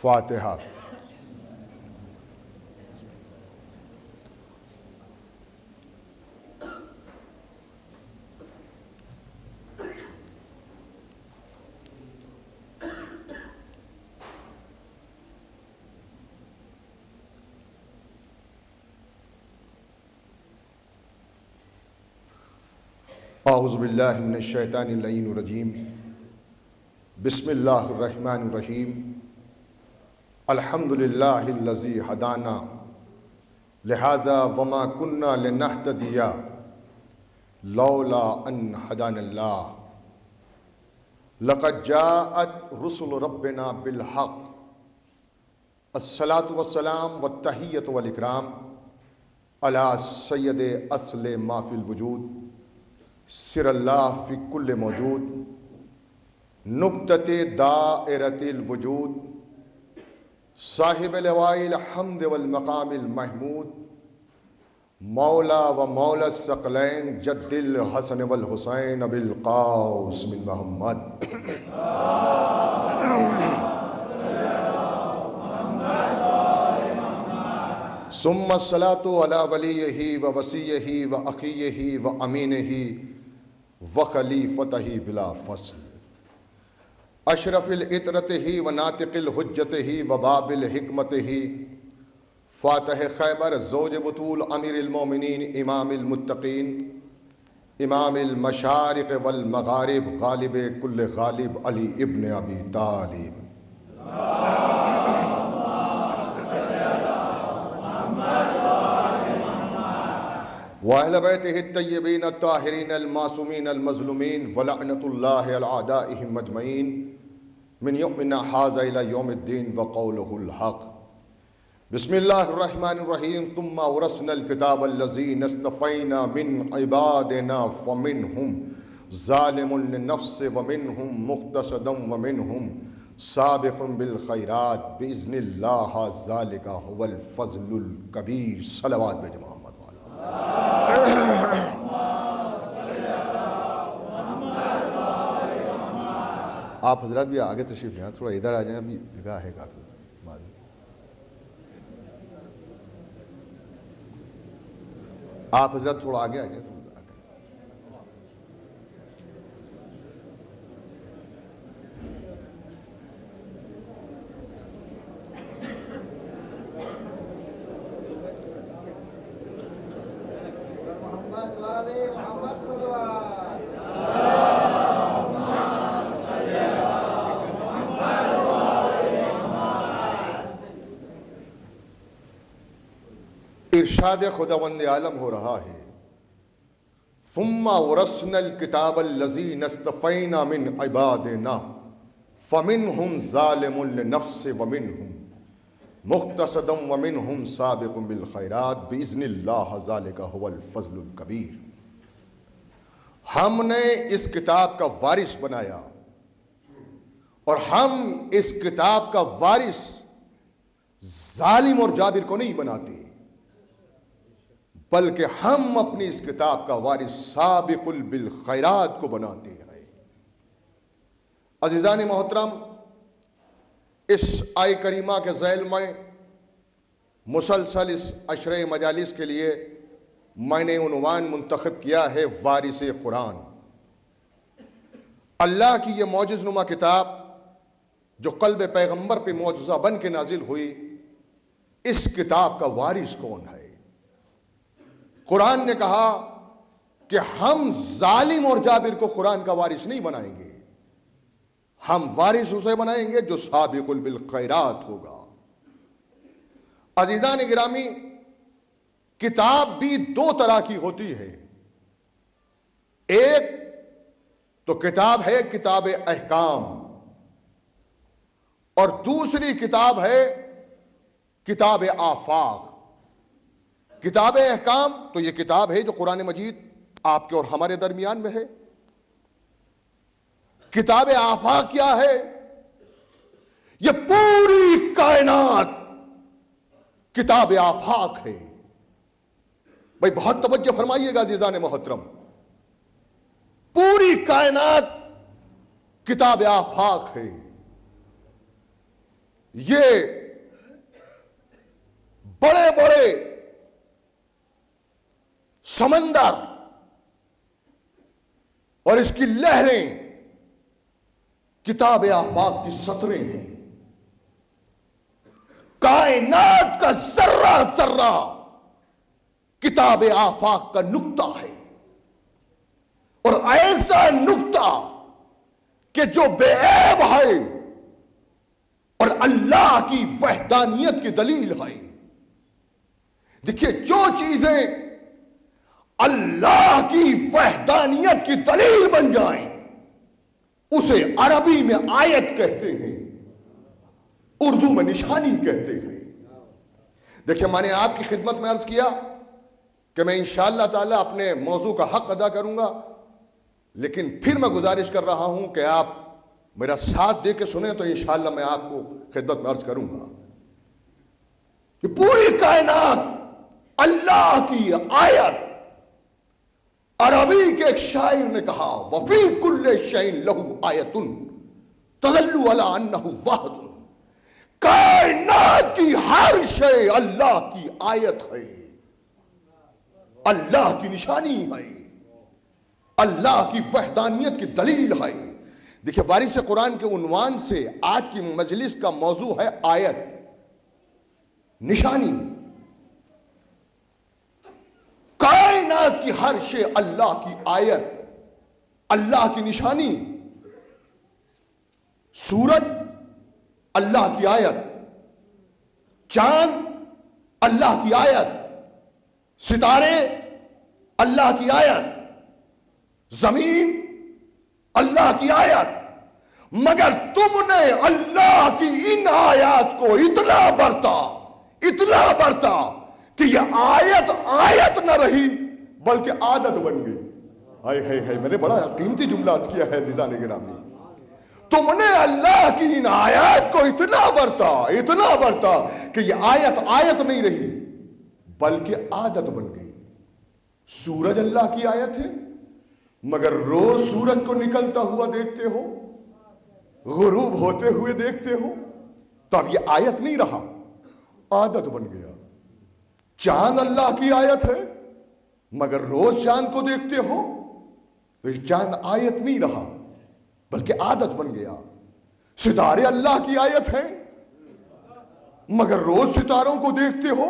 فاتحہ۔ اعوذ باللہ من الشیطان اللعین الرجیم، بسم اللہ الرحمن الرحیم، الحمدللہ الذی ہدانا لہذا وما کنا لنہتدی لولا ان ہدانا اللہ، لقد جاءت رسل ربنا بالحق، الصلاۃ والسلام والتحیۃ والاکرام علی سید اصل ما فی الوجود، سر اللہ فی کل موجود، نقطۃ دائرۃ الوجود، صاحب لواء الحمد والمقام المحمود، مولا و مولا الثقلین جد الحسن والحسین ابی القاسم بن محمد۔ ثم الصلاة علی ولیہ و وصیہ و اخیہ و امینہ و خلیفتہ بلا فصل، اشرف العطرتہ و ناطق الحجتہ و باب الحکمتہ، فاتح خیبر زوج بطول امیر المومنین امام المتقین، امام المشارق والمغارب، غالب کل غالب، علی ابن ابی طالب۔ وَأَهْلَ بَيْتِهِ الطَّيِّبِينَ الطَّاهِرِينَ الْمَعْصُومِينَ الْمَظْلُومِينَ وَلَعْنَةُ اللَّهِ عَلَى أَعْدَائِهِمْ أَجْمَعِينَ مِنْ يَوْمِنَا هَٰذَا إِلَى يَوْمِ الدِّينِ وَقَوْلُهُ الْحَقُّ۔ بسم اللہ الرحمن الرحیم۔ ثم أورثنا الكتاب الذين اصطفينا من عبادنا فمنهم ظالم للنفس ومنهم مقتصد ومنهم سابق بالخيرات بإذن الله، ذلك هو الفضل الكبير۔ صلوات بجماعت۔ آپ حضرات بھی آگے تشریف لیں، تھوڑا ادھر آ جائیں، ابھی جگہ ہے کافی۔ آپ حضرات تھوڑا آگے آ جائیں۔ ارشاد خداوند عالم ہو رہا ہے، ثم اورثنا الکتاب الذین اصطفینا من عبادنا فمنهم ظالم لنفسه ومنهم مقتصد ومنهم سابق بالخیرات باذن اللہ، ذلک هو الفضل الکبیر۔ ہم نے اس کتاب کا وارث بنایا، اور ہم اس کتاب کا وارث ظالم اور جابر کو نہیں بناتے، بلکہ ہم اپنی اس کتاب کا وارث سابق بالخیرات کو بناتے ہیں۔ عزیزان محترم، اس آیہ کریمہ کے ذیل میں مسلسل اس عشرہ مجالس کے لیے میں نے عنوان منتخب کیا ہے، وارث قرآن۔ اللہ کی یہ معجز نما کتاب جو قلب پیغمبر پہ معجزہ بن کے نازل ہوئی، اس کتاب کا وارث کون ہے؟ قرآن نے کہا کہ ہم ظالم اور جابر کو قرآن کا وارث نہیں بنائیں گے، ہم وارث اسے بنائیں گے جو سابق بالخیرات ہوگا۔ عزیزان گرامی، کتاب بھی دو طرح کی ہوتی ہے، ایک تو کتاب ہے کتاب احکام، اور دوسری کتاب ہے کتاب آفاق۔ کتاب احکام تو یہ کتاب ہے جو قرآن مجید آپ کے اور ہمارے درمیان میں ہے۔ کتاب آفاق کیا ہے؟ یہ پوری کائنات کتاب آفاق ہے۔ بھائی بہت توجہ فرمائیے گا عزیزان محترم، پوری کائنات کتاب آفاق ہے۔ یہ بڑے بڑے سمندر اور اس کی لہریں کتاب آفاق کی سطریں ہیں. کائنات کا ذرہ ذرہ کتاب آفاق کا نقطہ ہے، اور ایسا نقطہ کہ جو بے عیب ہے اور اللہ کی وحدانیت کی دلیل ہے. دیکھیے، جو چیزیں اللہ کی وحدانیت کی دلیل بن جائیں اسے عربی میں آیت کہتے ہیں، اردو میں نشانی کہتے ہیں. دیکھیں، میں نے آپ کی خدمت میں عرض کیا کہ میں انشاءاللہ تعالی اپنے موضوع کا حق ادا کروں گا، لیکن پھر میں گزارش کر رہا ہوں کہ آپ میرا ساتھ دے کے سنیں تو انشاءاللہ میں آپ کو خدمت میں عرض کروں گا کہ پوری کائنات اللہ کی آیت. عربی کے ایک شاعر نے کہا وَفِي كُلِّ شَيْءٍ لَهُ آیَةٌ تَدُلُّ عَلَىٰ أَنَّهُ وَاحِدٌ. کائنات کی ہر شے اللہ کی آیت ہے، اللہ کی نشانی ہے، اللہ کی وحدانیت کی دلیل ہے. دیکھیں، وارث قرآن کے عنوان سے آج کی مجلس کا موضوع ہے آیت، نشانی. کائنات کی ہر شے اللہ کی آیت، اللہ کی نشانی. سورج اللہ کی آیت، چاند اللہ کی آیت، ستارے اللہ کی آیت، زمین اللہ کی آیت. مگر تم نے اللہ کی ان آیات کو اتنا برتا کہ یہ آیت نہ رہی بلکہ عادت بن گئی. ہائے میں نے بڑا قیمتی جملہ عرض کیا ہے عزیزان گرامی. تم نے اللہ کی ان آیات کو اتنا برتا کہ یہ آیت نہیں رہی بلکہ عادت بن گئی. سورج اللہ کی آیت ہے، مگر روز سورج کو نکلتا ہوا دیکھتے ہو، غروب ہوتے ہوئے دیکھتے ہو، تو اب یہ آیت نہیں رہا، عادت بن گیا. چاند اللہ کی آیت ہے، مگر روز چاند کو دیکھتے ہو تو یہ چاند آیت نہیں رہا بلکہ عادت بن گیا. ستارے اللہ کی آیت ہے، مگر روز ستاروں کو دیکھتے ہو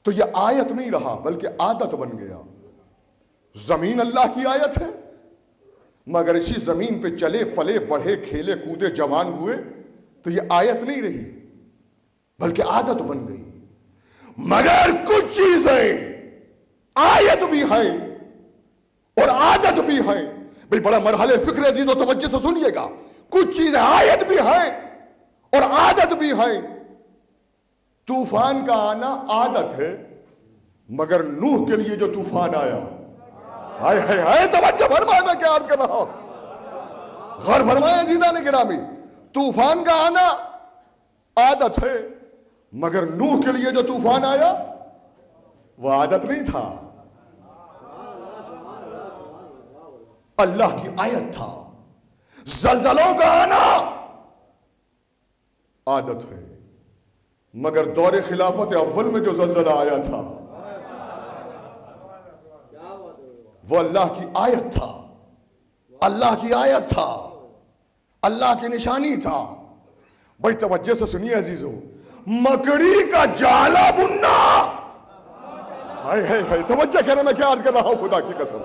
تو یہ آیت نہیں رہا بلکہ عادت بن گیا. زمین اللہ کی آیت ہے، مگر اسی زمین پہ چلے پلے بڑھے کھیلے کودے جوان ہوئے تو یہ آیت نہیں رہی بلکہ عادت بن گئی. مگر کچھ چیزیں آیت بھی ہیں اور عادت بھی ہیں. بھئی بڑا مرحلہ فکر عزیز و توجہ سے سنیے گا. کچھ چیزیں آیت بھی ہیں اور عادت بھی ہیں. طوفان کا آنا عادت ہے، مگر نوح کے لیے جو طوفان آیا، ہائے توجہ فرمائے، میں کیا عرض کر رہا ہوں، غور فرمائے عزیزان گرامی. طوفان کا آنا عادت ہے، مگر نوح کے لیے جو طوفان آیا وہ عادت نہیں تھا، اللہ کی آیت تھا. زلزلوں کا آنا عادت ہے، مگر دور خلافت اول میں جو زلزلہ آیا تھا وہ اللہ کی آیت تھا، اللہ کی آیت تھا، اللہ کی نشانی تھا. بھائی توجہ سے سنیے عزیزو، مکڑی کا جالا بننا، ہائے توجہ کریں، میں کیا عرض کر رہا ہوں خدا کی قسم.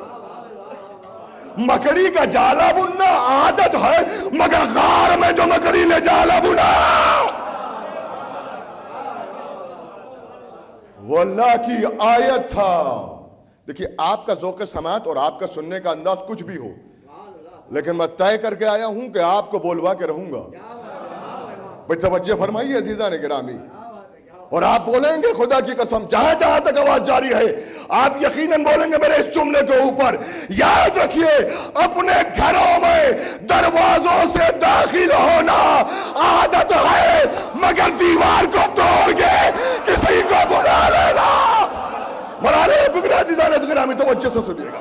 مکڑی کا جالا بننا عادت ہے، مگر غار میں جو مکڑی نے جالا بنا وہ اللہ کی آیت تھا. دیکھئے، آپ کا ذوق سماعت اور آپ کا سننے کا انداز کچھ بھی ہو، لیکن میں طے کر کے آیا ہوں کہ آپ کو بولوا کے رہوں گا. بھئی توجہ فرمائیے عزیزان گرامی، اور آپ بولیں گے خدا کی قسم جہاں جہاں تک آواز جاری ہے آپ یقیناً بولیں گے میرے اس جملے کے اوپر. یاد رکھیے، اپنے گھروں میں دروازوں سے داخل ہونا عادت ہے، مگر دیوار کو توڑ کے کسی کو بلا لینا مرالے فکر عزیزان گرامی توجہ سے سنیے گا.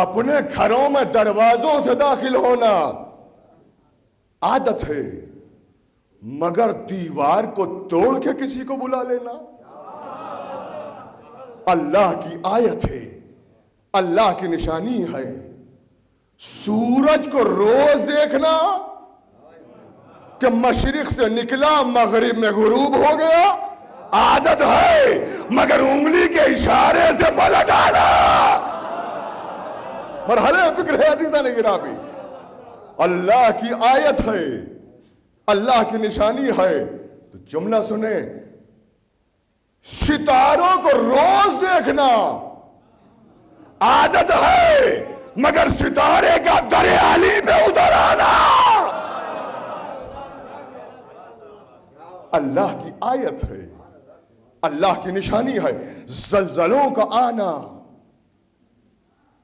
اپنے گھروں میں دروازوں سے داخل ہونا عادت ہے، مگر دیوار کو توڑ کے کسی کو بلا لینا اللہ کی آیت ہے، اللہ کی نشانی ہے۔ سورج کو روز دیکھنا کہ مشرق سے نکلا مغرب میں غروب ہو گیا عادت ہے، مگر انگلی کے اشارے سے پلٹ آنا مرحلے فکر ہے عزیزان گرامی۔ اللہ کی آیت ہے، اللہ کی نشانی ہے۔ تو جملہ سنیں، ستاروں کو روز دیکھنا عادت ہے، مگر ستارے کا دریالی پہ اتر آنا اللہ کی آیت ہے، اللہ کی نشانی ہے۔ زلزلوں کا آنا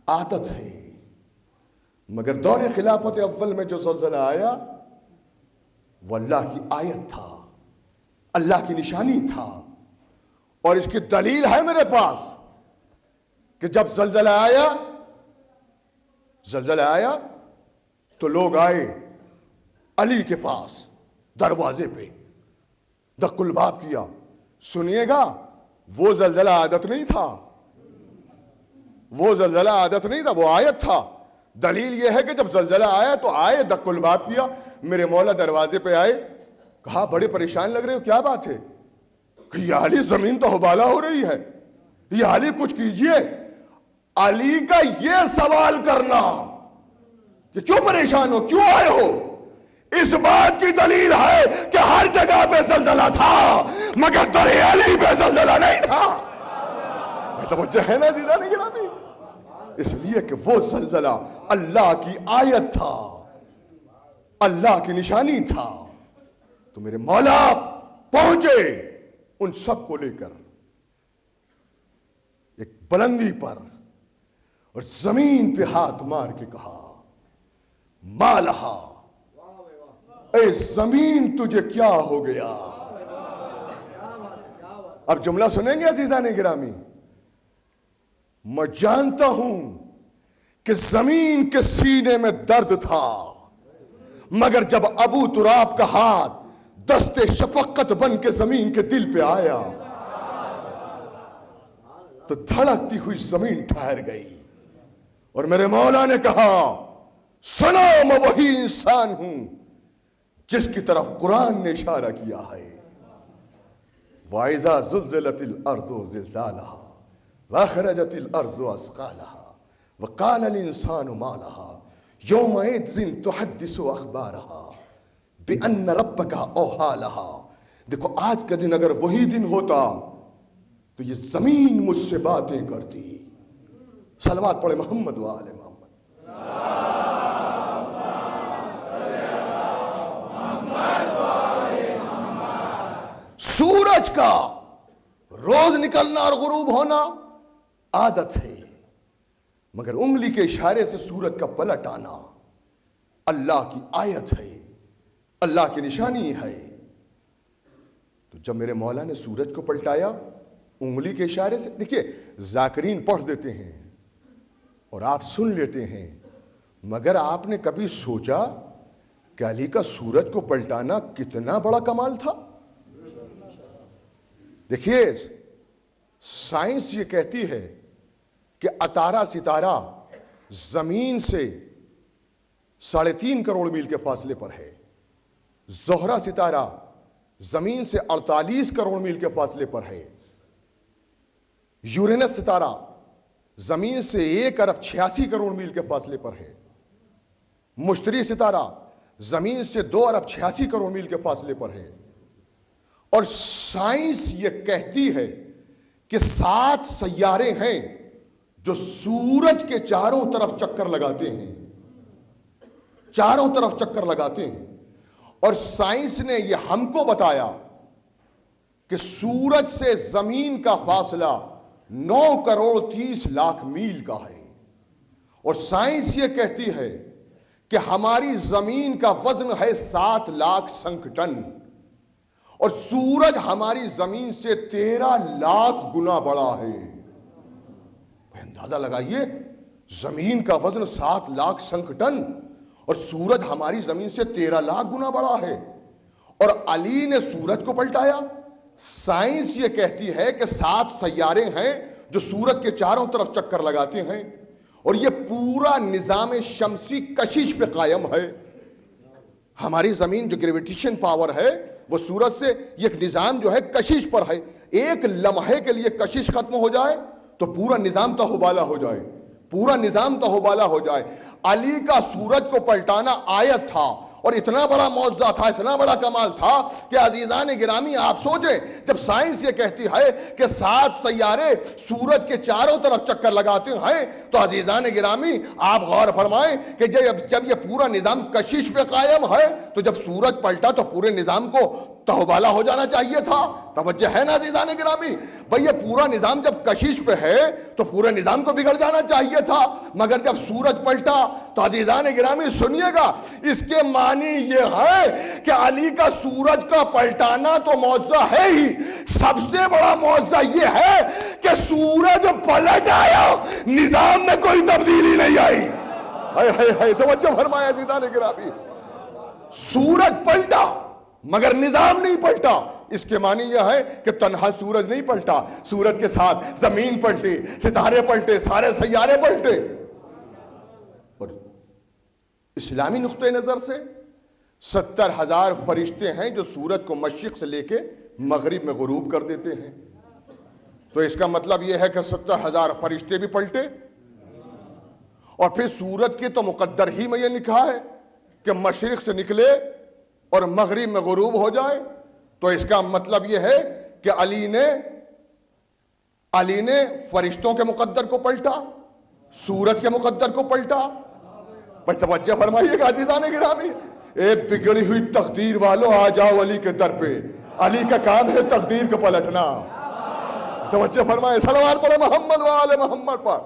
عادت ہے، مگر دور خلافت اول میں جو زلزلہ آیا وہ اللہ کی آیت تھا، اللہ کی نشانی تھا۔ اور اس کی دلیل ہے میرے پاس کہ جب زلزلہ آیا تو لوگ آئے علی کے پاس دروازے پہ دق الباب کیا۔ سنیے گا، وہ زلزلہ عادت نہیں تھا، وہ زلزلہ عادت نہیں تھا، وہ آیت تھا۔ دلیل یہ ہے کہ جب زلزلہ آیا تو آئے دق الباب کیا، میرے مولا دروازے پہ آئے، کہا بڑے پریشان لگ رہے ہو، کیا بات ہے؟ کہ یا علی زمین تو حبالہ ہو رہی ہے، یا علی کچھ کیجئے۔ علی کا یہ سوال کرنا کہ کیوں پریشان ہو، کیوں آئے ہو، اس بات کی دلیل ہے کہ ہر جگہ پہ زلزلہ تھا مگر در علی پہ زلزلہ نہیں تھا۔ توجہ ہے نا دیدہ نہیں گرامی؟ اس لیے کہ وہ زلزلہ اللہ کی آیت تھا، اللہ کی نشانی تھا۔ تو میرے مولا پہنچے ان سب کو لے کر ایک بلندی پر اور زمین پہ ہاتھ مار کے کہا مالہا، اے زمین تجھے کیا ہو گیا؟ اب جملہ سنیں گے عزیزان گرامی؟ میں جانتا ہوں کہ زمین کے سینے میں درد تھا، مگر جب ابو تراب کا ہاتھ دست شفقت بن کے زمین کے دل پہ آیا تو دھڑکتی ہوئی زمین ٹھہر گئی۔ اور میرے مولا نے کہا سنو، میں وہی انسان ہوں جس کی طرف قرآن نے اشارہ کیا ہے، وَإِذَا زُلْزِلَتِ الْأَرْضُ زِلْزَالَهَا وَأَخْرَجَتِ الْأَرْضُ أَثْقَالَهَا وَقَالَ الْإِنسَانُ مَا لَهَا يَوْمَئِذٍ تُحَدِّثُ أَخْبَارَهَا بِأَنَّ رَبَّكَ أَوْحَىٰ لَهَا۔ دیکھو آج کا دن اگر وہی دن ہوتا تو یہ زمین مجھ سے باتیں کرتی۔ صلوات پڑھے محمد و آل محمد۔ سورج کا روز نکلنا اور غروب ہونا عادت ہے، مگر انگلی کے اشارے سے سورج کا پلٹ آنا اللہ کی آیت ہے، اللہ کی نشانی ہے۔ تو جب میرے مولا نے سورج کو پلٹایا انگلی کے اشارے سے، دیکھیے ذاکرین پڑھ دیتے ہیں اور آپ سن لیتے ہیں، مگر آپ نے کبھی سوچا کہ علی کا سورج کو پلٹانا کتنا بڑا کمال تھا؟ دیکھیے سائنس یہ کہتی ہے کہ عطارد ستارہ زمین سے 3.5 کروڑ میل کے فاصلے پر ہے، زہرہ ستارہ زمین سے 48 کروڑ میل کے فاصلے پر ہے، یورینس ستارہ زمین سے 1 ارب 86 کروڑ میل کے فاصلے پر ہے، مشتری ستارہ زمین سے 2 ارب 86 کروڑ میل کے فاصلے پر ہے۔ اور سائنس یہ کہتی ہے کہ 7 سیارے ہیں جو سورج کے چاروں طرف چکر لگاتے ہیں، چاروں طرف چکر لگاتے ہیں۔ اور سائنس نے یہ ہم کو بتایا کہ سورج سے زمین کا فاصلہ 9 کروڑ 30 لاکھ میل کا ہے۔ اور سائنس یہ کہتی ہے کہ ہماری زمین کا وزن ہے 7 لاکھ سنک ٹن، اور سورج ہماری زمین سے 13 لاکھ گنا بڑا ہے۔ اندازہ لگائیے زمین کا وزن 7 لاکھ سنگ ٹن اور سورج ہماری زمین سے 13 لاکھ گنا بڑا ہے، اور علی نے سورج کو پلٹایا۔ سائنس یہ کہتی ہے کہ 7 سیارے ہیں جو سورج کے چاروں طرف چکر لگاتے ہیں، اور یہ پورا نظام شمسی کشش پہ قائم ہے۔ ہماری زمین جو گریویٹیشن پاور ہے وہ سورج سے، یہ نظام جو ہے کشش پر ہے۔ ایک لمحے کے لیے کشش ختم ہو جائے تو پورا نظام تہوبالا ہو جائے، پورا نظام تہوبالا ہو جائے۔ علی کا سورج کو پلٹانا آیت تھا، اور اتنا بڑا معجزہ تھا، اتنا بڑا کمال تھا کہ عزیزان گرامی آپ سوچیں، جب سائنس یہ کہتی ہے کہ 7 سیارے سورج کے چاروں طرف چکر لگاتے ہیں، تو عزیزان گرامی آپ غور فرمائیں کہ جب یہ پورا نظام کشش پہ قائم ہے تو جب سورج پلٹا تو پورے نظام کو تہوبالا ہو جانا چاہیے تھا۔ توجہ ہے نا عزیزان گرامی؟ بھئی یہ پورا نظام جب کشش پہ ہے تو پورے نظام کو بگڑ جانا چاہیے تھا، مگر جب سورج پلٹا تو عزیزان گرامی سنیے گا، اس کے معنی یہ ہے کہ علی کا سورج کا پلٹانا تو معجزہ ہے ہی، سب سے بڑا معجزہ یہ ہے کہ سورج پلٹ آیا، نظام میں کوئی تبدیلی نہیں آئی۔ ہائے ہائے ہائے، توجہ فرمائے عزیزان گرامی، سورج پلٹا مگر نظام نہیں پلٹا۔ اس کے معنی یہ ہے کہ تنہا سورج نہیں پلٹا، سورج کے ساتھ زمین پلٹی، ستارے پلٹے، سارے سیارے پلٹے۔ اور اسلامی نقطۂ نظر سے 70,000 فرشتے ہیں جو سورج کو مشرق سے لے کے مغرب میں غروب کر دیتے ہیں، تو اس کا مطلب یہ ہے کہ 70,000 فرشتے بھی پلٹے، اور پھر سورج کے تو مقدر ہی میں یہ لکھا ہے کہ مشرق سے نکلے اور مغرب میں غروب ہو جائے، تو اس کا مطلب یہ ہے کہ علی نے فرشتوں کے مقدر کو پلٹا، سورج کے مقدر کو پلٹا۔ بھئی توجہ فرمائیے گا عزیزان گرامی، اے بگڑی ہوئی تقدیر والو آ جاؤ علی کے در پہ، علی کا کام ہے تقدیر کو پلٹنا۔ توجہ فرمائے، صلوات پڑھے محمد و آل محمد پر۔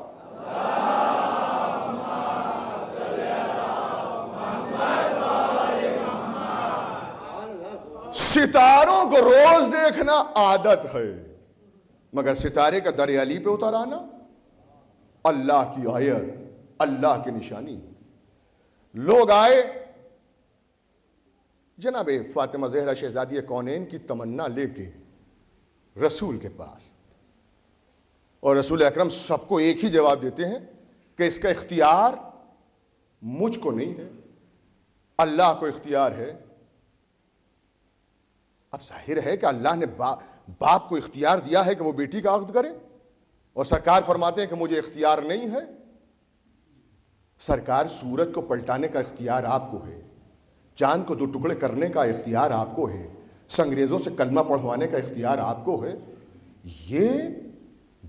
ستاروں کو روز دیکھنا عادت ہے، مگر ستارے کا در علی پہ اتر آنا اللہ کی آیت، اللہ کی نشانی۔ لوگ آئے جناب فاطمہ زہرا شہزادی کونین کی تمنا لے کے رسول کے پاس، اور رسول اکرم سب کو ایک ہی جواب دیتے ہیں کہ اس کا اختیار مجھ کو نہیں ہے، اللہ کو اختیار ہے۔ اب ظاہر ہے کہ اللہ نے باپ کو اختیار دیا ہے کہ وہ بیٹی کا عقد کرے، اور سرکار فرماتے ہیں کہ مجھے اختیار نہیں ہے۔ سرکار سورج کو پلٹانے کا اختیار آپ کو ہے، چاند کو 2 ٹکڑے کرنے کا اختیار آپ کو ہے، سنگریزوں سے کلمہ پڑھوانے کا اختیار آپ کو ہے، یہ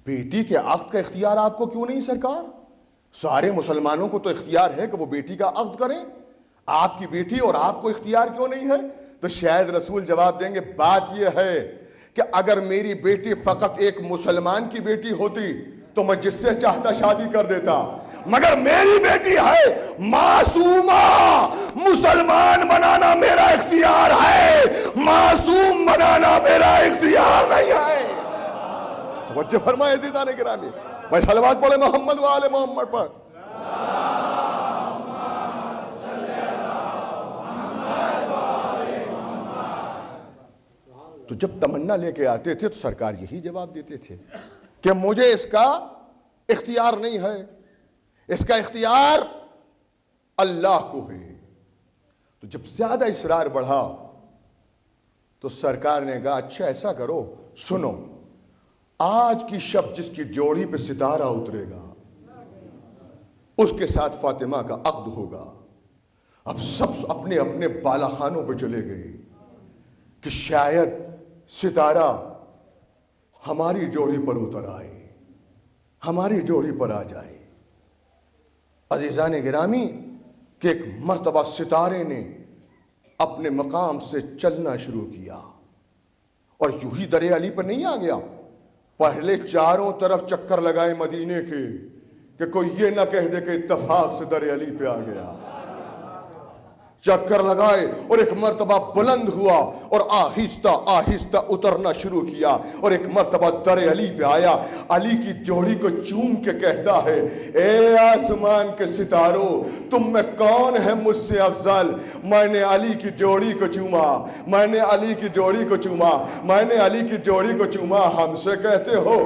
بیٹی کے عقد کا اختیار آپ کو کیوں نہیں سرکار؟ سارے مسلمانوں کو تو اختیار ہے کہ وہ بیٹی کا عقد کریں، آپ کی بیٹی اور آپ کو اختیار کیوں نہیں ہے؟ تو شاید رسول جواب دیں گے، بات یہ ہے کہ اگر میری بیٹی فقط ایک مسلمان کی بیٹی ہوتی تو میں جس سے چاہتا شادی کر دیتا، مگر میری بیٹی ہے معصومہ، مسلمان بنانا میرا اختیار ہے، معصوم بنانا میرا اختیار نہیں ہے۔ توجہ فرمائے عزیزان گرامی، میں صلوات پڑھے محمد و آل محمد پر۔ تو جب تمنا لے کے آتے تھے تو سرکار یہی جواب دیتے تھے کہ مجھے اس کا اختیار نہیں ہے، اس کا اختیار اللہ کو ہے۔ تو جب زیادہ اصرار بڑھا تو سرکار نے کہا اچھا ایسا کرو، سنو، آج کی شب جس کی جوڑی پہ ستارہ اترے گا اس کے ساتھ فاطمہ کا عقد ہوگا۔ اب سب اپنے اپنے بالا خانوں پہ چلے گئے کہ شاید ستارہ ہماری جوڑی پر اتر آئے، ہماری جوڑی پر آ جائے۔ عزیزان گرامی کہ ایک مرتبہ ستارے نے اپنے مقام سے چلنا شروع کیا، اور یوں ہی در علی پر نہیں آ گیا، پہلے چاروں طرف چکر لگائے مدینے کے کہ کوئی یہ نہ کہہ دے کہ اتفاق سے در علی پہ آ گیا۔ چکر لگائے اور ایک مرتبہ بلند ہوا اور آہستہ آہستہ اترنا شروع کیا اور ایک مرتبہ در علی پہ آیا. علی کی ڈیوڑی کو چوم کے کہتا ہے اے آسمان کے ستاروں تم میں کون ہے مجھ سے افضل؟ میں نے علی کی ڈیوڑی کو چوما، میں نے علی کی ڈیوڑی کو چوما، میں نے علی کی ڈیوڑی کو چوما. ہم سے کہتے ہو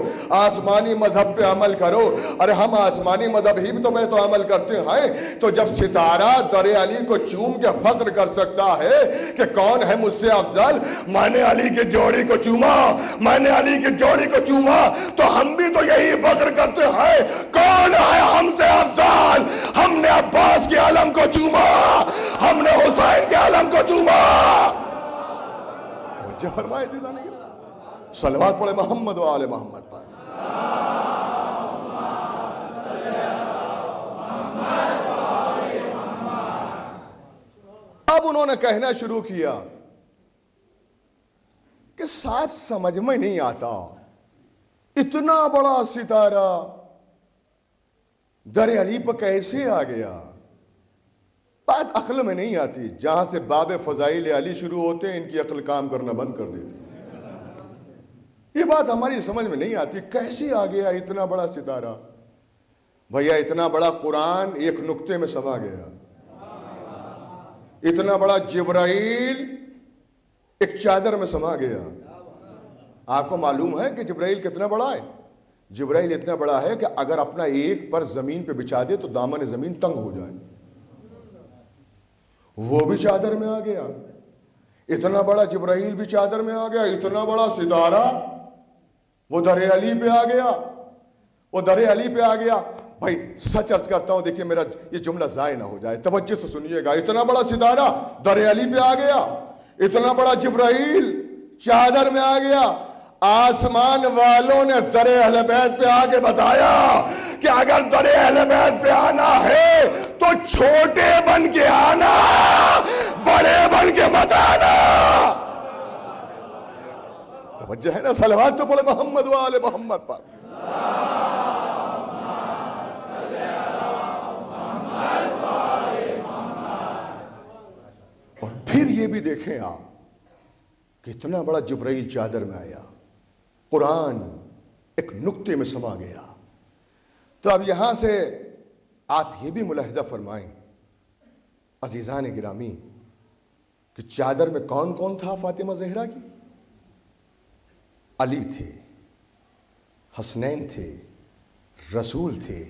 آسمانی مذہب پہ عمل کرو. ارے ہم آسمانی مذہب ہی تو میں تو عمل کرتے ہیں. تو جب ستارہ در علی کو چوم کے فخر کر سکتا ہے کہ کون ہے مجھ سے افضل، میں نے علی کی ڈیوڑی کو چوما، میں نے علی کی ڈیوڑی کو چوما، تو ہم بھی تو یہی فخر کرتے ہیں کون ہے ہم سے افضل؟ ہم نے عباس کے علم کو چوما، ہم نے حسین کے علم کو چوما. توجہ فرمائے تھی جانے کے صلوات پڑھے محمد و آل محمد پر. اب انہوں نے کہنا شروع کیا کہ صاحب سمجھ میں نہیں آتا اتنا بڑا ستارہ در علی پر کیسے آ گیا. بات عقل میں نہیں آتی. جہاں سے باب فضائل علی شروع ہوتے ہیں ان کی عقل کام کرنا بند کر دیتی. یہ بات ہماری سمجھ میں نہیں آتی کیسے آ گیا اتنا بڑا ستارہ. بھیا اتنا بڑا قرآن ایک نقطے میں سما گیا. اتنا بڑا جبرائیل ایک چادر میں سما گیا. آپ کو معلوم ہے کہ جبرائیل کتنا بڑا ہے؟ جبرائیل اتنا بڑا ہے کہ اگر اپنا ایک پر زمین پہ بچھا دے تو دامن زمین تنگ ہو جائے. وہ بھی چادر میں آ گیا. اتنا بڑا جبرائیل بھی چادر میں آ گیا. اتنا بڑا ستارہ وہ در علی پہ آ گیا. وہ در علی پہ آ گیا. بھائی سچ عرض کرتا ہوں، دیکھیے میرا یہ جملہ ضائع نہ ہو جائے، توجہ سے سنیے گا. اتنا بڑا ستارہ در علی پہ آ گیا. اتنا بڑا جبرائیل چادر میں آ گیا. آسمان والوں نے در اہل بیت پہ آگے بتایا کہ اگر در اہل بیت پہ آنا ہے تو چھوٹے بن کے آنا، بڑے بن کے مت آنا. توجہ ہے نا؟ صلوات تو پڑھے محمد و آل محمد پر. اور پھر یہ بھی دیکھیں آپ کہ اتنا بڑا جبرائیل چادر میں آیا، قرآن ایک نقطے میں سما گیا. تو اب یہاں سے آپ یہ بھی ملاحظہ فرمائیں عزیزان گرامی کہ چادر میں کون کون تھا فاطمہ زہرا کی؟ علی تھے، حسنین تھے، رسول تھے.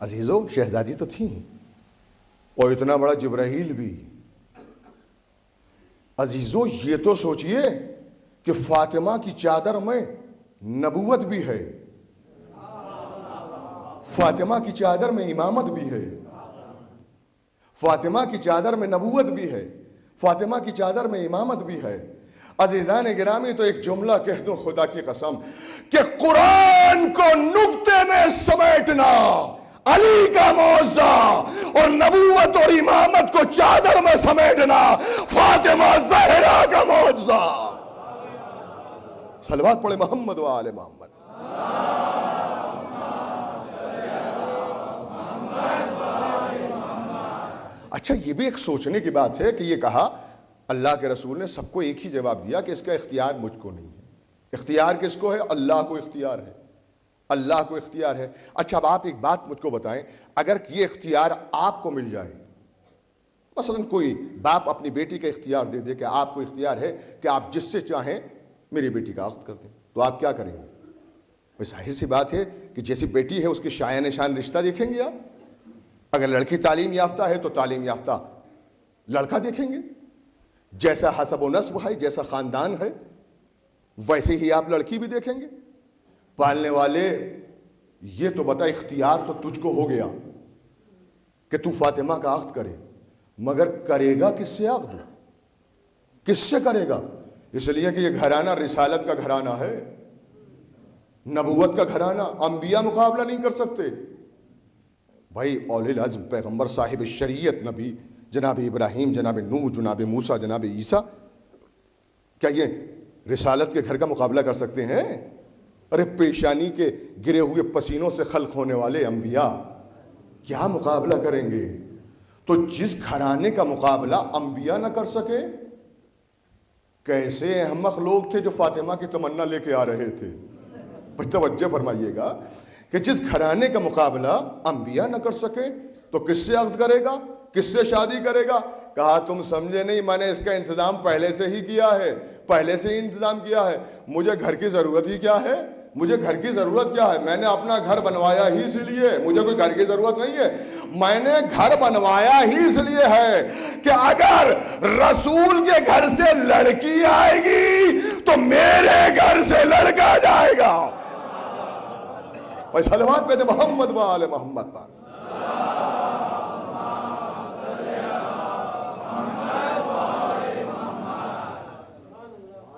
عزیزو شہزادی تو تھیں، اور اتنا بڑا جبرائیل بھی. عزیزو یہ تو سوچئے کہ فاطمہ کی چادر میں نبوت بھی ہے، فاطمہ کی چادر میں امامت بھی ہے، فاطمہ کی چادر میں نبوت بھی ہے، فاطمہ کی چادر میں امامت بھی ہے. عزیزان گرامی تو ایک جملہ کہہ دوں خدا کی قسم کہ قرآن کو نقطے میں سمیٹنا علی کا معجزہ، اور نبوت اور امامت کو چادر میں سمیٹنا فاطمہ زہرا کا معجزہ. صلوات پڑھے محمد و آل محمد. اچھا یہ بھی ایک سوچنے کی بات ہے کہ یہ کہا اللہ کے رسول نے سب کو ایک ہی جواب دیا کہ اس کا اختیار مجھ کو نہیں ہے. اختیار کس کو ہے؟ اللہ کو اختیار ہے، اللہ کو اختیار ہے. اچھا اب آپ ایک بات مجھ کو بتائیں، اگر یہ اختیار آپ کو مل جائے، مثلا کوئی باپ اپنی بیٹی کا اختیار دے دے کہ آپ کو اختیار ہے کہ آپ جس سے چاہیں میری بیٹی کا عقد کر دیں، تو آپ کیا کریں گے؟ ظاہر سی بات ہے کہ جیسی بیٹی ہے اس کے شایان شان رشتہ دیکھیں گے آپ. اگر لڑکی تعلیم یافتہ ہے تو تعلیم یافتہ لڑکا دیکھیں گے. جیسا حسب و نسب ہے، جیسا خاندان ہے، ویسے ہی آپ لڑکی بھی دیکھیں گے. پالنے والے یہ تو بتا اختیار تو تجھ کو ہو گیا کہ تو فاطمہ کا عقد کرے، مگر کرے گا کس سے عقد؟ کس سے کرے گا؟ اس لیے کہ یہ گھرانہ رسالت کا گھرانہ ہے، نبوت کا گھرانہ. انبیاء مقابلہ نہیں کر سکتے. بھائی اولی العزم پیغمبر صاحب شریعت نبی جناب ابراہیم، جناب نوح، جناب موسیٰ، جناب عیسیٰ، کیا یہ رسالت کے گھر کا مقابلہ کر سکتے ہیں؟ ارے پیشانی کے گرے ہوئے پسینوں سے خلق ہونے والے انبیاء کیا مقابلہ کریں گے؟ تو جس گھرانے کا مقابلہ انبیاء نہ کر سکے، کیسے احمق لوگ تھے جو فاطمہ کی تمنا لے کے آ رہے تھے؟ توجہ فرمائیے گا کہ جس گھرانے کا مقابلہ انبیاء نہ کر سکے تو کس سے عقد کرے گا، کس سے شادی کرے گا؟ کہا تم سمجھے نہیں، میں نے اس کا انتظام پہلے سے ہی کیا ہے، پہلے سے ہی انتظام کیا ہے، مجھے گھر کی ضرورت ہی کیا ہے، مجھے گھر کی ضرورت کیا ہے؟ میں نے اپنا گھر بنوایا ہی اس لیے، مجھے کوئی گھر کی ضرورت نہیں ہے، میں نے گھر بنوایا ہی اس لیے ہے کہ اگر رسول کے گھر سے لڑکی آئے گی تو میرے گھر سے لڑکا جائے گا۔ صلوات پہ محمد و آل محمد پر۔